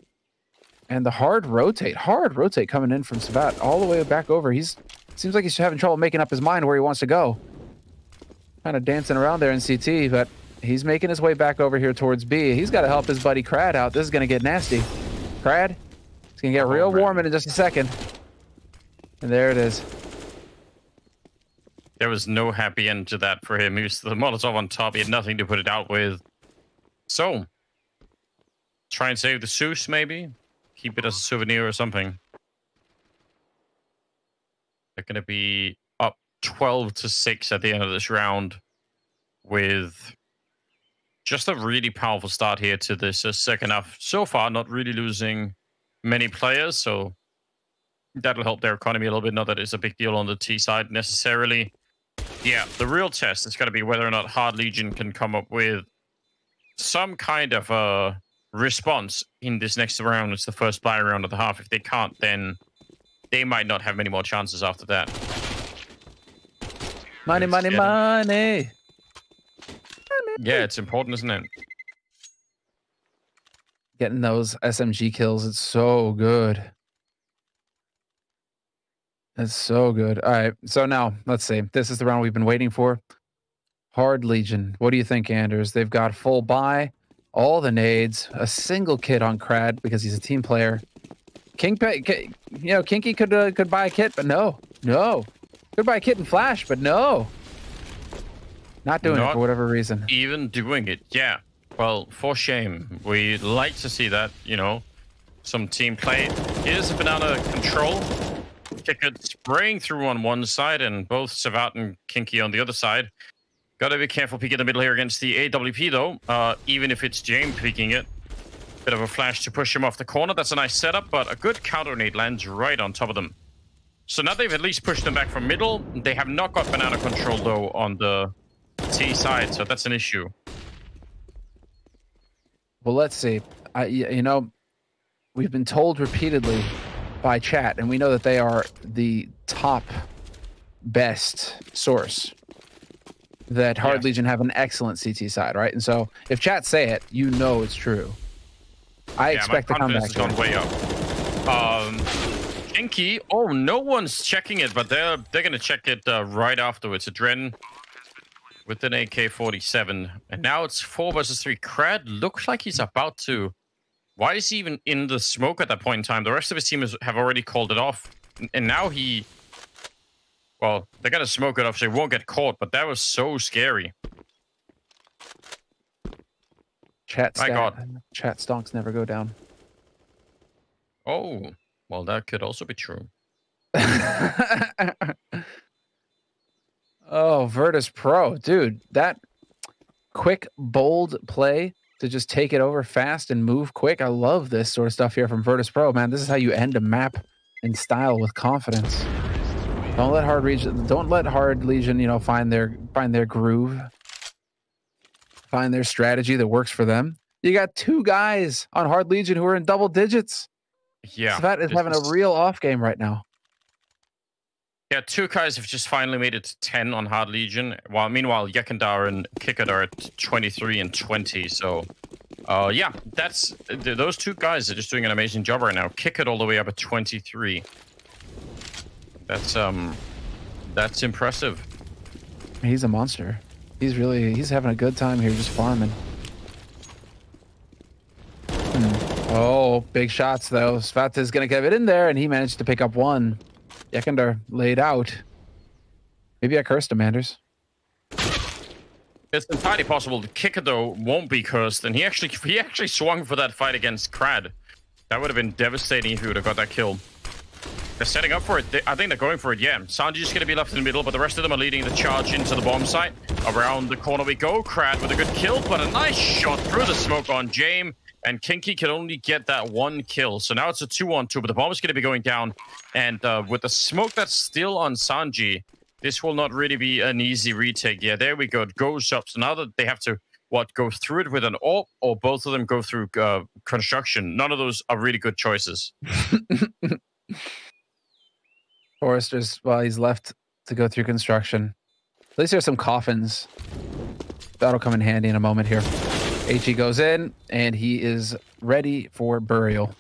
and the hard rotate coming in from Sabat all the way back over. Seems like he's having trouble making up his mind where he wants to go. Kind of dancing around there in CT, but he's making his way back over here towards B. He's got to help his buddy Crad out. This is going to get nasty. Crad, it's going to get real warm in just a second. And there it is. There was no happy end to that for him. He was the Molotov on top. He had nothing to put it out with. So, try and save the Zeus, maybe? Keep it as a souvenir or something. They're going to be up 12-6 at the end of this round with just a really powerful start here to this second half. So far, not really losing many players, so that'll help their economy a little bit. Not that it's a big deal on the T side necessarily. Yeah, the real test is going to be whether or not Hard Legion can come up with some kind of a response in this next round. It's the first buy round of the half. If they can't, then they might not have many more chances after that. Money, money, money. Yeah, it's important, isn't it? Getting those SMG kills, it's so good. It's so good. All right, so now, let's see. This is the round we've been waiting for. Hard Legion. What do you think, Anders? They've got full buy, all the nades, a single kit on Crad because he's a team player. Kinky could buy a kit, but no. Could buy a kit and flash, but no. Not doing it for whatever reason. Even doing it, yeah. Well, for shame. We like to see that, you know, some team play. Here's a banana control. Kicker spraying through on one side and both Savat and Kinky on the other side. Gotta be careful peeking the middle here against the AWP though, even if it's James peeking it. Bit of a flash to push him off the corner. That's a nice setup, but a good counter nade lands right on top of them. So now they've at least pushed them back from middle. They have not got banana control though on the T side, so that's an issue. Well, let's see. You know, we've been told repeatedly by chat, and we know that they are the top best source, that Hard Legion have an excellent CT side, right? And so if chat say it, you know it's true. I expect to come back. Has gone way up. Kinky, oh, no one's checking it, but they're going to check it right afterwards. Adren with an AK-47, and now it's 4 versus 3. Crad looks like he's about to. Why is he even in the smoke at that point in time? The rest of his team have already called it off. And now he... Well, they're going to smoke it off so he won't get caught, but that was so scary. Chat stonks never go down. Oh, well, that could also be true. Oh, Virtus.pro, dude, that quick, bold play to just take it over fast and move quick. I love this sort of stuff here from Virtus.pro, man. This is how you end a map in style with confidence. Don't let Hard Legion, you know, find their groove, find their strategy that works for them. You got two guys on Hard Legion who are in double digits. Yeah, Svat is having a real off game right now. Yeah, two guys have just finally made it to 10 on Hard Legion. While meanwhile, Yekindar and Kickard are at 23 and 20. So, yeah, those two guys are just doing an amazing job right now. Kickard all the way up at 23. That's impressive. He's a monster. He's having a good time here, just farming. Oh, big shots though. Svat is gonna get it in there, and he managed to pick up one. Yekindar laid out. Maybe I cursed him, Anders. It's entirely possible. The Kicker though won't be cursed, and he actually swung for that fight against Crad. That would have been devastating if he would have got that kill. They're setting up for it. I think they're going for it, yeah. Sanji's going to be left in the middle, but the rest of them are leading the charge into the bomb site. Around the corner we go. Crad with a good kill, but a nice shot through the smoke on Jame. And Kinky can only get that one kill. So now it's a 2-on-2, but the bomb is going to be going down. And with the smoke that's still on Sanji, this will not really be an easy retake. Yeah, there we go. It goes up. So now that they have to, go through it with an AWP, or both of them go through construction. None of those are really good choices. Forrester's, well, he's left to go through construction. At least there's some coffins. That'll come in handy in a moment here. HE goes in, and he is ready for burial.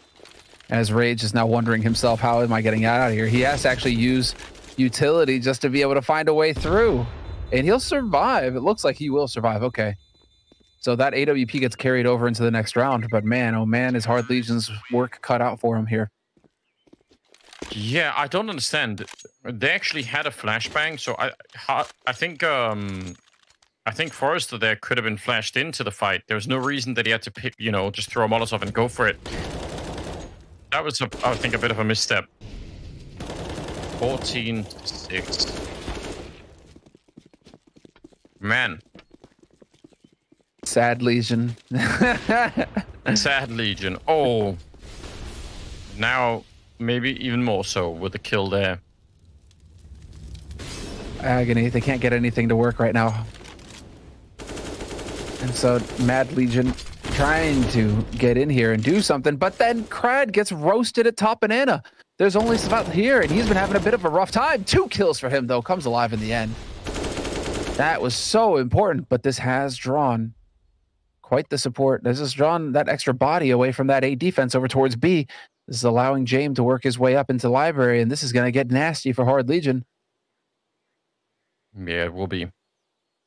As Rage is now wondering himself, how am I getting out of here? He has to actually use utility just to be able to find a way through. And he'll survive. It looks like he will survive. Okay. So that AWP gets carried over into the next round. But man, oh man, is Hard Legion's work cut out for him here. Yeah, I don't understand. They actually had a flashbang, so I think Forrester there could have been flashed into the fight. There was no reason that he had to pick, just throw a Molotov and go for it. That was, I think, a bit of a misstep. 14-6. Man. Sad Legion. Sad Legion. Oh. Now, maybe even more so with the kill there. Agony. They can't get anything to work right now. And so Mad Legion trying to get in here and do something, but then Crad gets roasted at top banana. There's only Svat here, and he's been having a bit of a rough time. 2 kills for him, though. Comes alive in the end. That was so important, but this has drawn quite the support. This has drawn that extra body away from that A defense over towards B. This is allowing Jame to work his way up into library, and this is going to get nasty for Hard Legion. Yeah, it will be.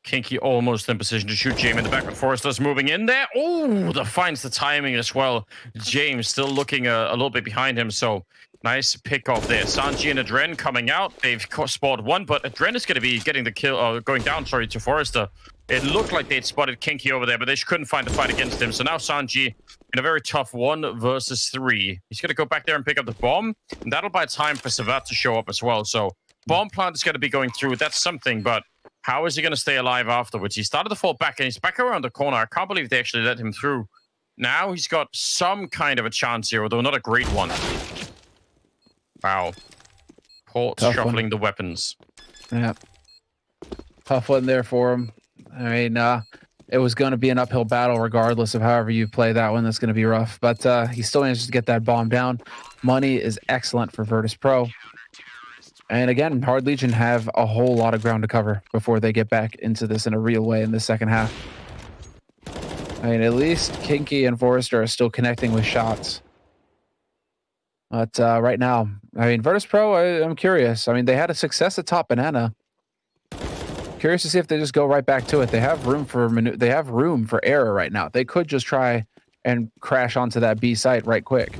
Kinky almost in position to shoot Jame in the back, but Forrester's moving in there. Oh, finds the timing as well. James still looking a little bit behind him, so nice pick off there. Sanji and Adren coming out. They've spotted one, but Adren is going to be getting the kill, going down, sorry, to Forrester. It looked like they'd spotted Kinky over there, but they just couldn't find the fight against him. So now Sanji in a very tough 1 versus 3. He's going to go back there and pick up the bomb, and that'll buy time for Svat to show up as well. So bomb plant is going to be going through. That's something, but how is he going to stay alive afterwards? He started to fall back, and he's back around the corner. I can't believe they actually let him through. Now he's got some kind of a chance here, although not a great one. Wow. Port shuffling the weapons. Yeah. Tough one there for him. I mean, it was going to be an uphill battle regardless of however you play that one. That's going to be rough. But he still managed to get that bomb down. Money is excellent for Virtus.pro. And again, Hard Legion have a whole lot of ground to cover before they get back into this in a real way in the second half. I mean, at least Kinky and Forrester are still connecting with shots. But right now, I mean, Virtus.pro, I'm curious. I mean, they had a success at top banana. Curious to see if they just go right back to it. They have room for error right now. They could just try and crash onto that B site right quick.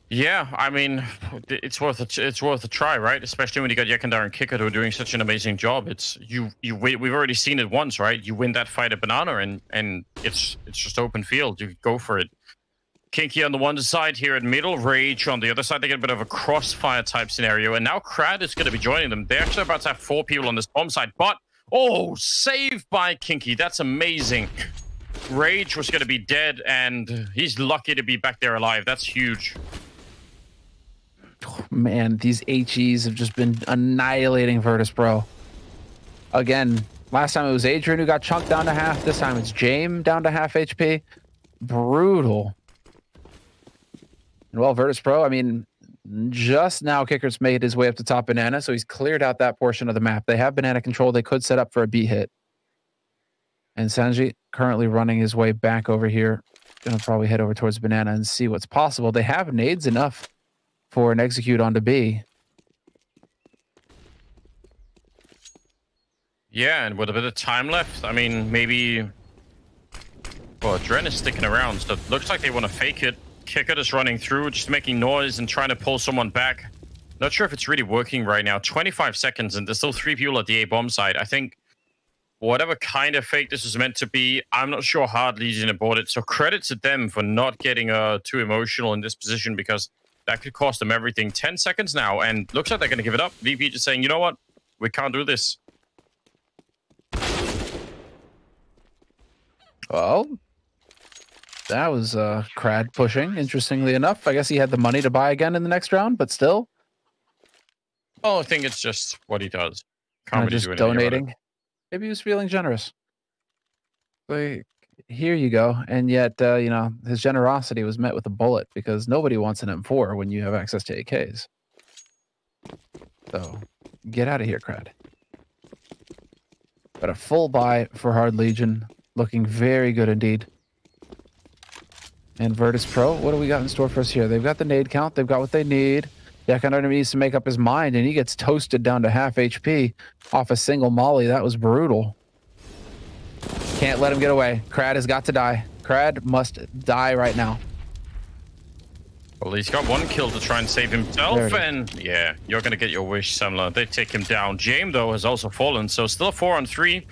Yeah, I mean, it's worth a try, right? Especially when you got Yekindar and Kicker who are doing such an amazing job. We've already seen it once, right? You win that fight at banana, and it's just open field. You go for it. Kinky on the one side here at middle, Rage on the other side. They get a bit of a crossfire type scenario. And now Crad is going to be joining them. They're actually about to have 4 people on this bomb side. But, oh, saved by Kinky. That's amazing. Rage was going to be dead, and he's lucky to be back there alive. That's huge. Oh, man, these HEs have just been annihilating Virtus.pro. Again, last time it was Adrian who got chunked down to half. This time it's James down to half HP. Brutal. And well, Virtus.pro, I mean, just now Kicker's made his way up to top Banana, so he's cleared out that portion of the map. They have Banana control. They could set up for a B hit. And Sanji currently running his way back over here. Gonna probably head over towards Banana and see what's possible. They have nades enough for an execute onto B. Yeah, and with a bit of time left, I mean, maybe... Well, Dren is sticking around, so it looks like they want to fake it. Kicker is running through, just making noise and trying to pull someone back. Not sure if it's really working right now. 25 seconds, and there's still 3 people at the A bomb side. I think whatever kind of fake this was meant to be, I'm not sure Hard Legion aboard it. So credit to them for not getting too emotional in this position, because that could cost them everything. 10 seconds now, and looks like they're going to give it up. VP just saying, you know what? We can't do this. Well, that was Crad pushing, interestingly enough. I guess he had the money to buy again in the next round, but still. Oh, I think it's just what he does. Can't really just donating. Maybe he was feeling generous. Like, here you go. And yet, you know, his generosity was met with a bullet, because nobody wants an M4 when you have access to AKs. So, get out of here, Crad. But a full buy for Hard Legion. Looking very good indeed. And Virtus.pro, what do we got in store for us here? They've got the nade count. They've got what they need. Yakandar needs to make up his mind, and he gets toasted down to half HP off a single molly. That was brutal. Can't let him get away. Crad has got to die. Crad must die right now. Well, he's got 1 kill to try and save himself, and yeah, you're going to get your wish, Samla. They take him down. James, though, has also fallen, so still a 4-on-3.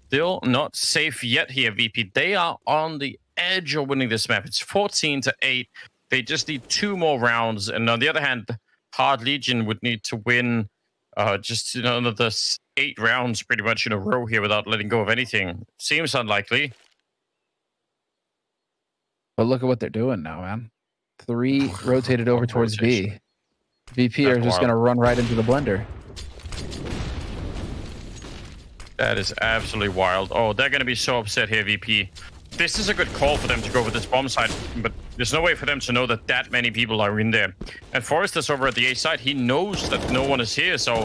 Still not safe yet here, VP. They are on the edge of winning this map. It's 14-8. They just need 2 more rounds. And on the other hand, Hard Legion would need to win just another 8 rounds pretty much in a row here without letting go of anything. Seems unlikely. But look at what they're doing now, man. 3 rotated over towards B. VP are just going to run right into the blender. That is absolutely wild. Oh, they're going to be so upset here, VP. This is a good call for them to go with this bomb side, but there's no way for them to know that many people are in there. And Forrester's over at the A side. He knows that no one is here, so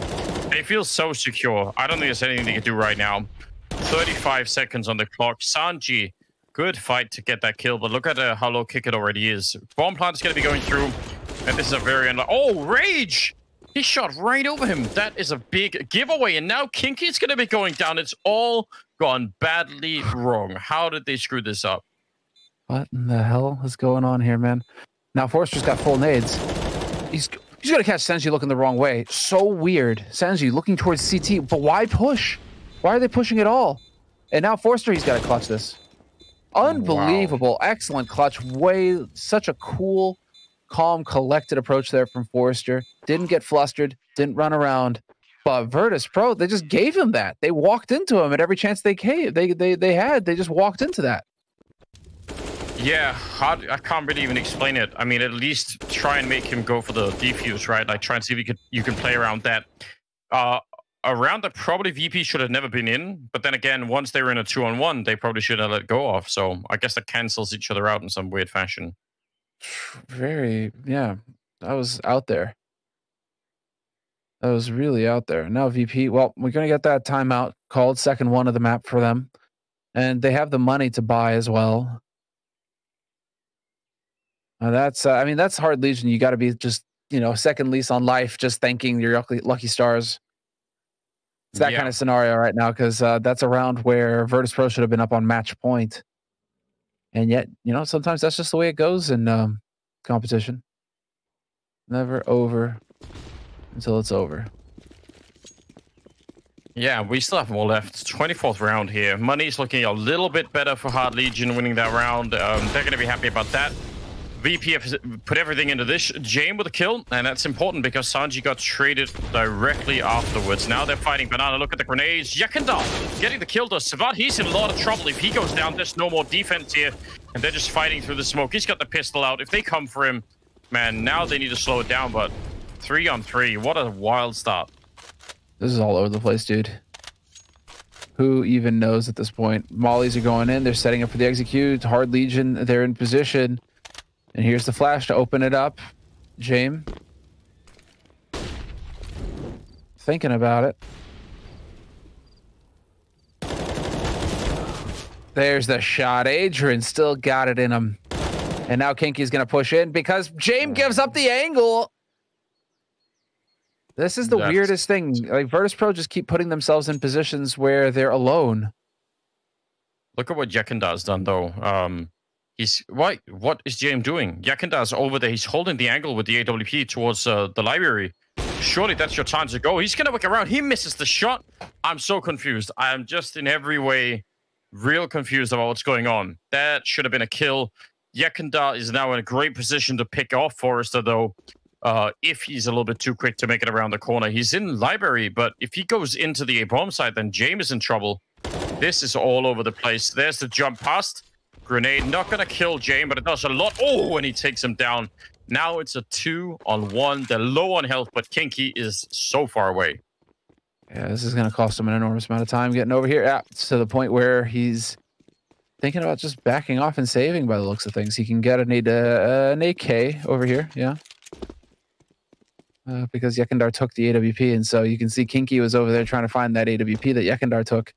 they feel so secure. I don't think there's anything they can do right now. 35 seconds on the clock. Sanji, good fight to get that kill, but look at how low kick it already is. Bomb plant is going to be going through, and this is a very... Oh, Rage! He shot right over him. That is a big giveaway, and now Kinky's going to be going down. It's all gone badly wrong. How did they screw this up? What in the hell is going on here, man? Now Forrester's got full nades. He's going to catch Senji looking the wrong way. So weird. Senji looking towards CT, but why push? Why are they pushing at all? And now Forrester, he's got to clutch this. Unbelievable. Wow. Excellent clutch. Such a cool, calm, collected approach there from Forrester. Didn't get flustered, didn't run around. But Virtus.pro, they just gave him that. They walked into him at every chance they had. They just walked into that. Yeah, I can't really even explain it. I mean, at least try and make him go for the defuse, right? Like, try and see if you can play around that. A round that probably VP should have never been in. But then again, once they were in a 2-on-1, they probably should have let go of. So I guess that cancels each other out in some weird fashion. Yeah, that was out there. That was really out there. Now VP, well, we're going to get that timeout called, second one of the map for them. And they have the money to buy as well. That's, I mean, that's Hard Legion. You got to be just, second lease on life, just thanking your lucky stars. It's that kind of scenario right now, because that's a round where Virtus.pro should have been up on match point. And yet, sometimes that's just the way it goes in competition. Never over until it's over. Yeah, we still have more left. 24th round here. Money's looking a little bit better for Hard Legion winning that round. They're going to be happy about that. VP put everything into this. Jame with a kill, and that's important because Sanji got traded directly afterwards. Now they're fighting Banana. Look at the grenades. Yakandar getting the kill to Savat. He's in a lot of trouble. If he goes down, there's no more defense here, and they're just fighting through the smoke. He's got the pistol out. If they come for him, man, now they need to slow it down, but 3-on-3. What a wild start. This is all over the place, dude. Who even knows at this point? Mollies are going in. They're setting up for the execute. Hard Legion, they're in position. And here's the flash to open it up. Jame. Thinking about it. There's the shot. Adrian still got it in him. And now Kinky's going to push in because Jame gives up the angle. This is the weirdest thing. Like, Virtus.pro just keep putting themselves in positions where they're alone. Look at what Yakandar's done, though. What is Jame doing? Yakandar's over there. He's holding the angle with the AWP towards the library. Surely that's your time to go. He's going to work around. He misses the shot. I'm so confused. I'm just in every way real confused about what's going on. That should have been a kill. Yakandar is now in a great position to pick off Forrester, though. If he's a little bit too quick to make it around the corner. He's in library, but if he goes into the A-bomb side, then Jame is in trouble. This is all over the place. There's the jump past. Grenade, not going to kill Jame, but it does a lot. Oh, and he takes him down. Now it's a 2-on-1. They're low on health, but Kinky is so far away. Yeah, this is going to cost him an enormous amount of time getting over here. Yeah, it's to the point where he's thinking about just backing off and saving by the looks of things. He can get an AK over here, yeah. Because Yakandar took the AWP, and so you can see Kinky was over there trying to find that AWP that Yakandar took.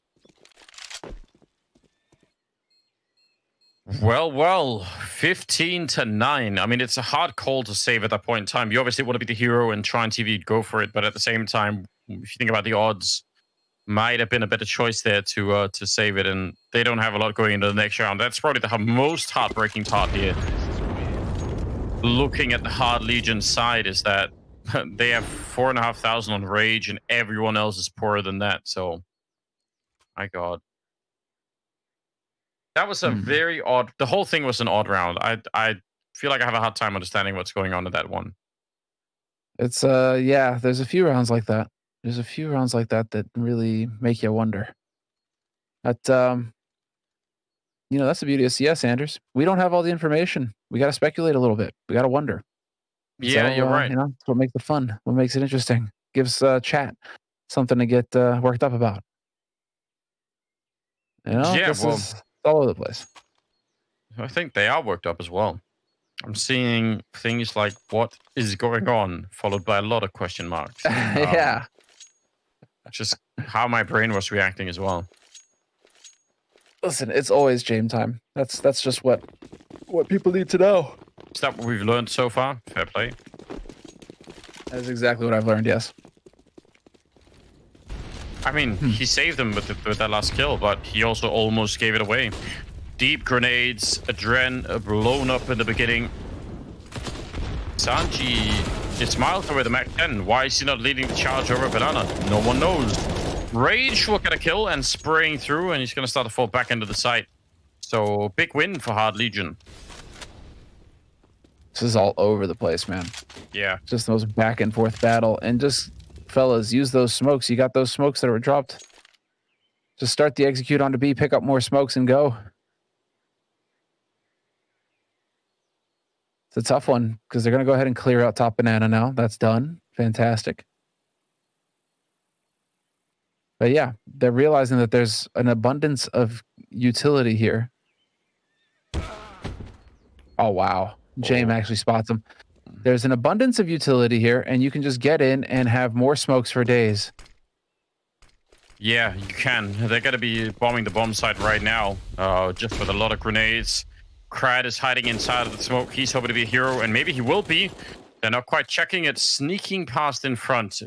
Well, 15-9. I mean, it's a hard call to save at that point in time. You obviously want to be the hero and try and TV go for it, but at the same time, if you think about the odds, might have been a better choice there to save it, and they don't have a lot going into the next round. That's probably the most heartbreaking part here. Looking at the Hard Legion side is that they have 4,500 on Rage, and everyone else is poorer than that. So, my God. That was a very odd... The whole thing was an odd round. I feel like I have a hard time understanding what's going on in that one. It's, yeah, there's a few rounds like that. There's a few rounds like that that really make you wonder. But, you know, that's the beauty of CS, Anders. We don't have all the information. We got to speculate a little bit. We got to wonder. Yeah, so, you're right. You know, that's what makes it fun. What makes it interesting. Gives chat something to get worked up about. You know, yeah, well, it's all over the place. I think they are worked up as well. I'm seeing things like what is going on, followed by a lot of question marks. Yeah. Just how my brain was reacting as well. Listen, it's always Jame time. That's just what people need to know. Is that what we've learned so far? Fair play. That is exactly what I've learned, yes. I mean, he saved them with that last kill, but he also almost gave it away. Deep grenades, Adren blown up in the beginning. Sanji is miles away the Mac 10. Why is he not leading the charge over Banana? No one knows. Rage will get a kill and spraying through, and he's going to start to fall back into the site. So, big win for Hard Legion. This is all over the place, man. Yeah. Just the most back and forth battle. And just, fellas, use those smokes. You got those smokes that were dropped. Just start the execute onto B, pick up more smokes, and go. It's a tough one, because they're going to go ahead and clear out top Banana now. That's done. Fantastic. But yeah, they're realizing that there's an abundance of utility here. Oh, wow. Jame actually spots him. There's an abundance of utility here, and you can just get in and have more smokes for days. Yeah, you can. They're going to be bombing the bomb site right now, just with a lot of grenades. Krad is hiding inside of the smoke. He's hoping to be a hero, and maybe he will be. They're not quite checking it. Sneaking past in front.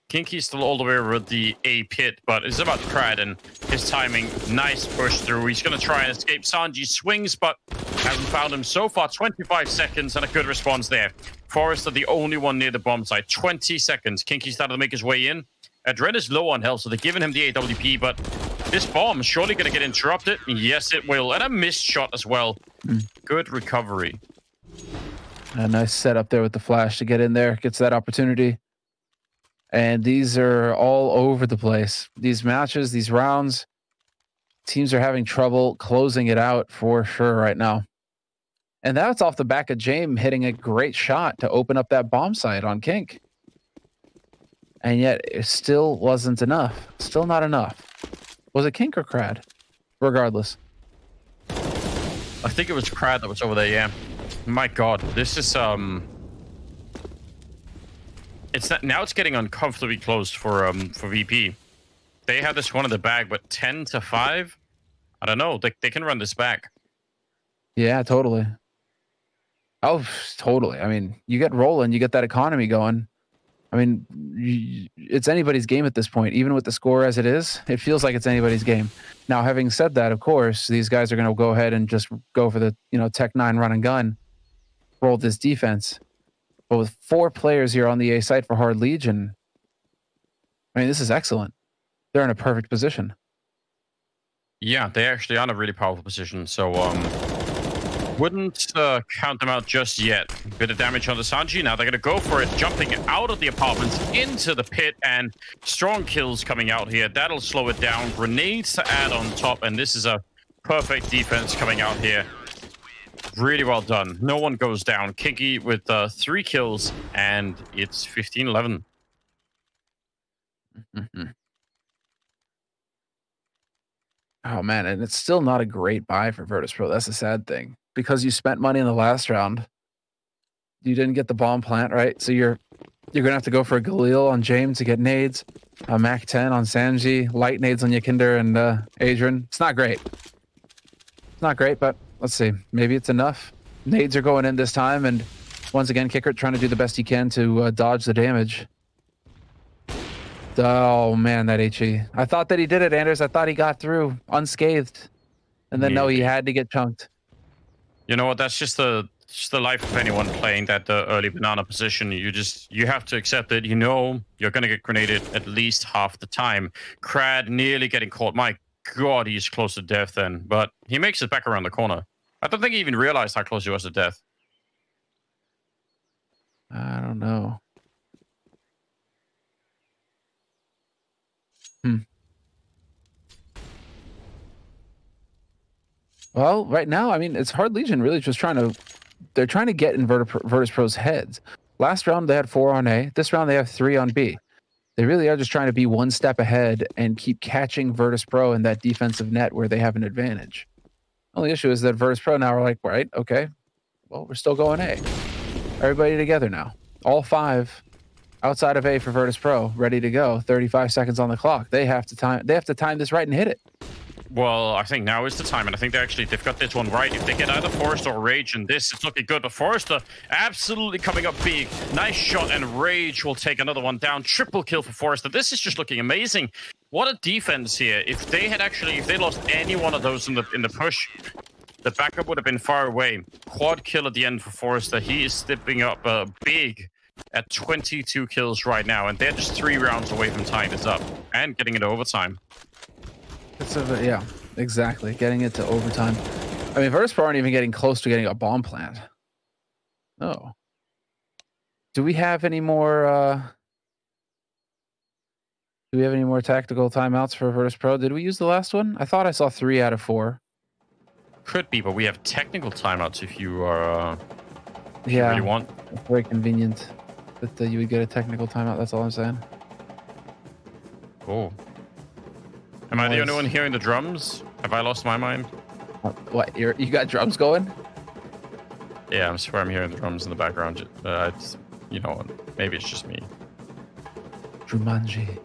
Kinky's still all the way over the A pit, but it's about Krad and his timing. Nice push through. He's going to try and escape. Sanji swings, but hasn't found him so far. 25 seconds and a good response there. Forrester, the only one near the bomb site. 20 seconds. Kinky started to make his way in. Adren is low on health, so they're giving him the AWP, but this bomb is surely going to get interrupted. Yes, it will. And a missed shot as well. Good recovery. A nice setup there with the flash to get in there, gets that opportunity. And these are all over the place. These matches, these rounds, teams are having trouble closing it out for sure right now. And that's off the back of James hitting a great shot to open up that bomb site on Kink. And yet it still wasn't enough. Still not enough. Was it Kink or Crad? Regardless. I think it was Crad that was over there, yeah. My God, this is it's not, now it's getting uncomfortably close for VP. They have this one in the bag, but 10-5. I don't know. They can run this back. Yeah, totally. Oh, totally. I mean, you get rolling, you get that economy going. I mean, it's anybody's game at this point. Even with the score as it is, it feels like it's anybody's game. Now, having said that, of course, these guys are going to go ahead and just go for the, Tech 9 run and gun, roll this defense. But with 4 players here on the A site for Hard Legion, I mean, this is excellent. They're in a perfect position. Yeah, they actually are in a really powerful position. So, wouldn't count them out just yet. Bit of damage on the Sanji. Now they're going to go for it, jumping out of the apartments into the pit, and strong kills coming out here. That'll slow it down. Grenades to add on top, and this is a perfect defense coming out here. Really well done. No one goes down. Kinky with 3 kills, and it's 15-11. Oh, man, and it's still not a great buy for Virtus.pro. That's the sad thing. Because you spent money in the last round, you didn't get the bomb plant, right? So you're gonna have to go for a Galil on James to get nades, a Mac 10 on Sanji, light nades on Yakinder and Adrian. It's not great. It's not great, but let's see. Maybe it's enough. Nades are going in this time, and once again, Kicker trying to do the best he can to dodge the damage. Oh man, that HE. I thought that he did it, Anders. I thought he got through unscathed, and then no, he had to get chunked. You know what? That's just the life of anyone playing that early banana position. You have to accept it. You know you're gonna get grenaded at least half the time. Crad nearly getting caught. My God, he's close to death then, but he makes it back around the corner. I don't think he even realized how close he was to death. I don't know. Well, right now, I mean, it's Hard Legion really just they're trying to get in Virtus.pro's heads. Last round, they had 4 on A. This round, they have 3 on B. They really are just trying to be one step ahead and keep catching Virtus.pro in that defensive net where they have an advantage. The only issue is that Virtus.pro now are like, right, okay, well, we're still going A. Everybody together now. All 5 outside of A for Virtus.pro, ready to go. 35 seconds on the clock. They have to time this right and hit it. Well, I think now is the time, and I think they've got this one right. If they get either Forrester or Rage, and this is looking good, but Forrester absolutely coming up big. Nice shot, and Rage will take another one down. Triple kill for Forrester. This is just looking amazing. What a defense here. If they lost any one of those in the push, the backup would have been far away. Quad kill at the end for Forrester. He is stepping up big at 22 kills right now, and they're just 3 rounds away from tying this up and getting into overtime. Yeah, exactly. Getting it to overtime. I mean, Virtus.pro aren't even getting close to getting a bomb plant. Oh. Do we have any more tactical timeouts for Virtus.pro? Did we use the last one? I thought I saw 3 out of 4. Could be, but we have technical timeouts if you are you really want. It's very convenient that you would get a technical timeout. That's all I'm saying. Oh. Am I the only one hearing the drums? Have I lost my mind? What? You got drums going? Yeah, I swear I'm hearing the drums in the background. It's, maybe it's just me. Jumanji.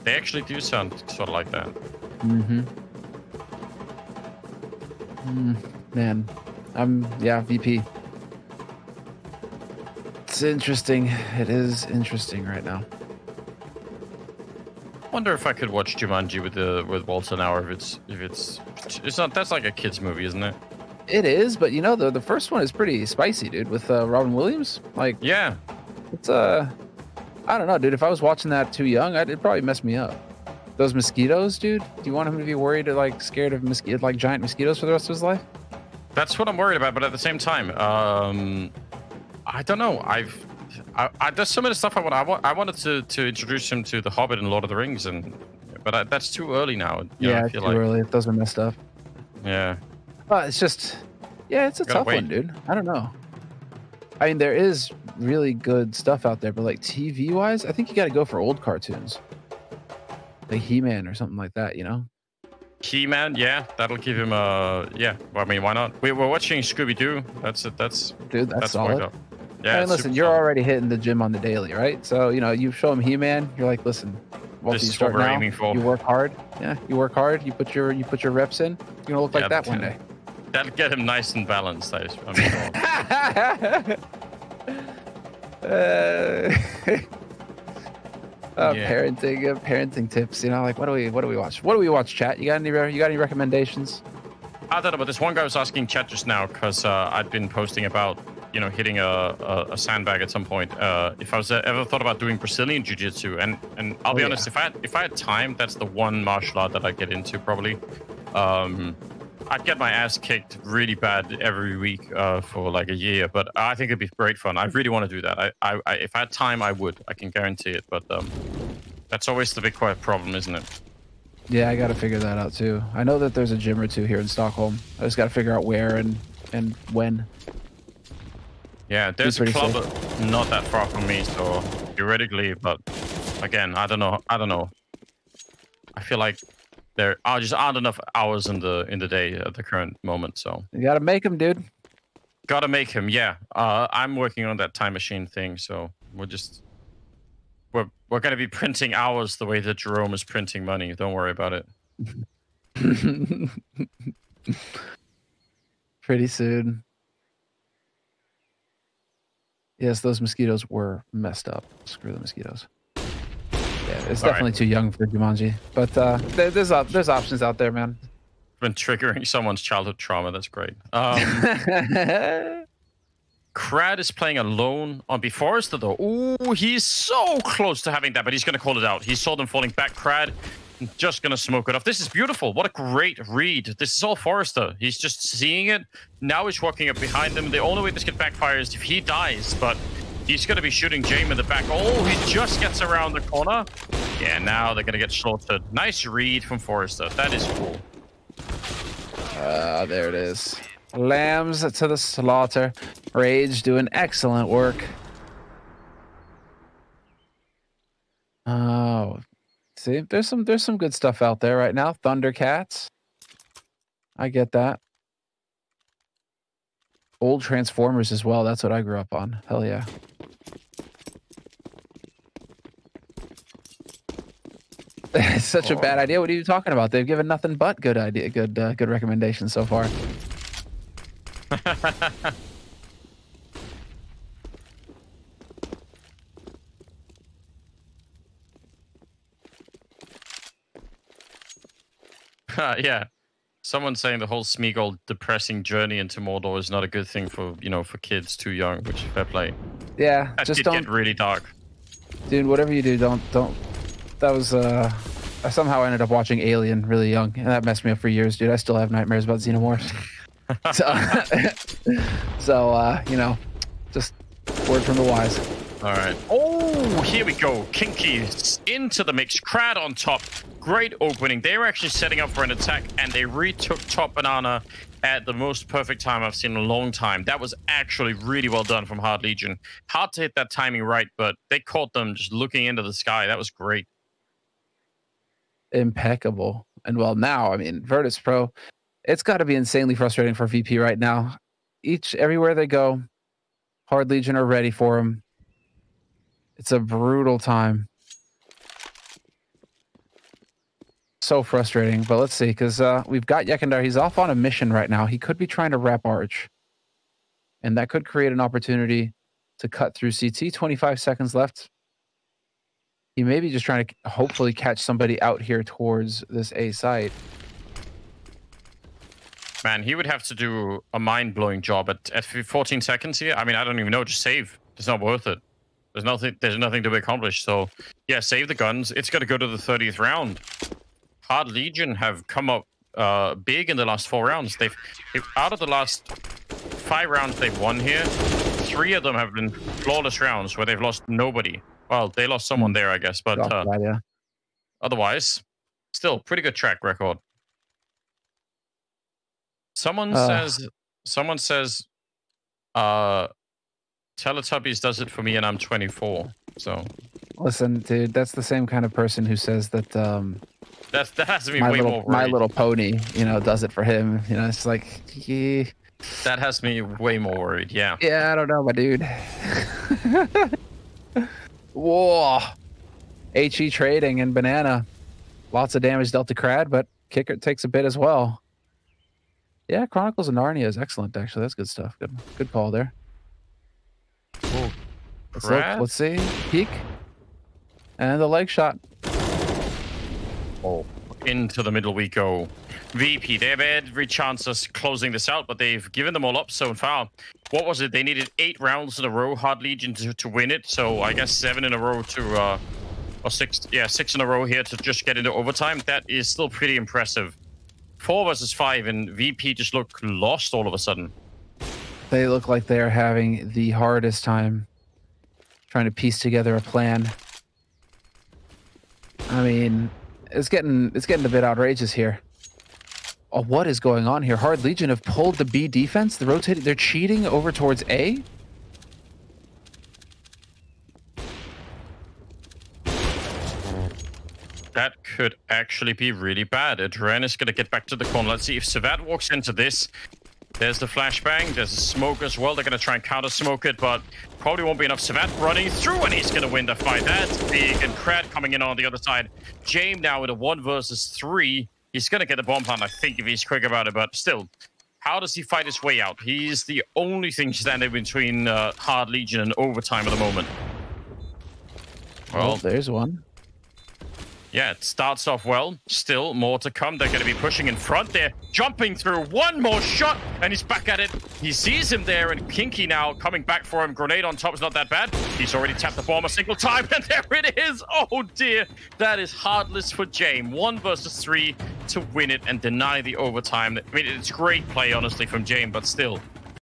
They actually do sound sort of like that. Man, VP. It's interesting. It is interesting right now. Wonder if I could watch Jumanji with Walter now, or if it's not. That's like a kids movie, isn't it? It is, but the first one is pretty spicy, dude. With Robin Williams, like, yeah, it's I don't know, dude. If I was watching that too young, it'd probably mess me up. Those mosquitoes, dude. Do you want him to be worried or like scared of giant mosquitoes for the rest of his life? That's what I'm worried about. But at the same time, I don't know. There's some of the stuff I wanted to introduce him to The Hobbit and Lord of the Rings, but that's too early now. Yeah, too early. Those are messed up. Yeah. It's just, yeah, it's a tough one, dude. I don't know. I mean, there is really good stuff out there, but like TV wise, I think you got to go for old cartoons, like He-Man or something like that. You know. He-Man, yeah, that'll give him a yeah. Well, I mean, why not? We're watching Scooby-Doo. That's solid. Yeah, and listen, you're already hitting the gym on the daily, right? So you show him He-Man. You're like, listen, this is what we're aiming for. You work hard. Yeah, you work hard. You put your reps in. You're gonna look like that one day. That'll get him nice and balanced, I'm sure. Parenting tips. Like what do we watch? What do we watch, chat? You got any recommendations? I don't know, but this one guy was asking chat just now because I'd been posting about hitting a sandbag at some point. If I was ever thought about doing Brazilian jiu-jitsu, and I'll be honest, if I had time, that's the one martial art that I'd get into probably. I'd get my ass kicked really bad every week for like a year, but I think it'd be great fun. I really want to do that. If I had time, I would. I can guarantee it. But that's always the big problem, isn't it? Yeah, I got to figure that out too. I know that there's a gym or two here in Stockholm. I just got to figure out where and when. Yeah, there's a club not that far from me, so theoretically, but again, I don't know. I feel like there just aren't enough hours in the day at the current moment, so you gotta make them, dude. Gotta make him, yeah. I'm working on that time machine thing, so we're gonna be printing hours the way that Jerome is printing money. Don't worry about it. Pretty soon. Yes, those mosquitoes were messed up. Screw the mosquitoes. Yeah, it's definitely too young for Jumanji, but there's options out there, man. Been triggering someone's childhood trauma. That's great. Crad is playing alone on B Forrester though. Ooh, he's so close to having that, but he's gonna call it out. He saw them falling back. Crad just gonna smoke it off. This is beautiful. What a great read. This is all Forrester. He's just seeing it. Now he's walking up behind him. The only way this could backfire is if he dies, but he's going to be shooting Jame in the back. Oh, he just gets around the corner. Yeah, now they're going to get slaughtered. Nice read from Forrester. That is cool. There it is. Lambs to the slaughter. Rage doing excellent work. Oh, see, there's some good stuff out there right now. Thundercats. I get that. Old Transformers as well. That's what I grew up on. Hell yeah. It's such a bad idea. What are you talking about? They've given nothing but good recommendations so far. Yeah. Someone saying the whole Smeagol depressing journey into Mordor is not a good thing for for kids too young, which is fair play. Yeah, that just don't get really dark. Dude, whatever you do, don't. That was I somehow ended up watching Alien really young, and that messed me up for years, dude. I still have nightmares about xenomorphs. so just word from the wise. All right. Oh, here we go. Kinky into the mix. Crad on top. Great opening. They were actually setting up for an attack, and they retook top banana at the most perfect time I've seen in a long time. That was actually really well done from Hard Legion. Hard to hit that timing right, but they caught them just looking into the sky. That was great. Impeccable. And well, now, I mean, Virtus.pro, it's got to be insanely frustrating for VP right now. Everywhere they go, Hard Legion are ready for him. It's a brutal time. So frustrating, but let's see, because we've got Yekindar. He's off on a mission right now. He could be trying to wrap Arch, and that could create an opportunity to cut through CT. 25 seconds left. He may be just trying to hopefully catch somebody out here towards this A site. Man, he would have to do a mind-blowing job at 14 seconds here. I mean, I don't even know. Just save. It's not worth it. There's nothing to be accomplished. So, yeah, save the guns. It's got to go to the 30th round. Hard Legion have come up big in the last 4 rounds. They've out of the last 5 rounds they've won here, 3 of them have been flawless rounds where they've lost nobody. Well, they lost someone there, I guess, but yeah. Otherwise, still pretty good track record. Someone says, Teletubbies does it for me and I'm 24. So listen, dude, that's the same kind of person who says that that has to be way more worried. My Little Pony, you know, does it for him. You know, it's like that has me way more worried. Yeah. Yeah, I don't know, my dude. Whoa. HE trading and banana. Lots of damage dealt to Crad, but Kicker takes a bit as well. Yeah, Chronicles of Narnia is excellent, actually. That's good stuff. Good call there. Ooh, let's look. Let's see. Peek. And the leg shot. Oh. Into the middle we go. VP, they have every chance of closing this out, but they've given them all up so far. What was it? They needed 8 rounds in a row, Hard Legion, to win it. So I guess 7 in a row to... or 6 in a row here to just get into overtime. That is still pretty impressive. 4 versus 5, and VP just look lost all of a sudden. They look like they're having the hardest time trying to piece together a plan. I mean, it's getting a bit outrageous here. Oh, what is going on here? Hard Legion have pulled the B defense. They're cheating over towards A. That could actually be really bad. Adren is going to get back to the corner. Let's see if Savat walks into this. There's the flashbang. There's a smoke as well. They're going to try and counter-smoke it, but probably won't be enough. Savat running through, and he's going to win the fight. That's big. And Crad coming in on the other side. James now with a 1 versus 3. He's going to get a bomb plant, I think, if he's quick about it, but still. How does he fight his way out? He's the only thing standing between Hard Legion and overtime at the moment. Well, there's one. Yeah, it starts off well. Still more to come. They're going to be pushing in front there. Jumping through. One more shot, and he's back at it. He sees him there, and Kinky now coming back for him. Grenade on top is not that bad. He's already tapped the bomb a single time, and there it is. Oh, dear. That is heartless for James. 1 versus 3 to win it and deny the overtime. I mean, it's great play, honestly, from James, but still.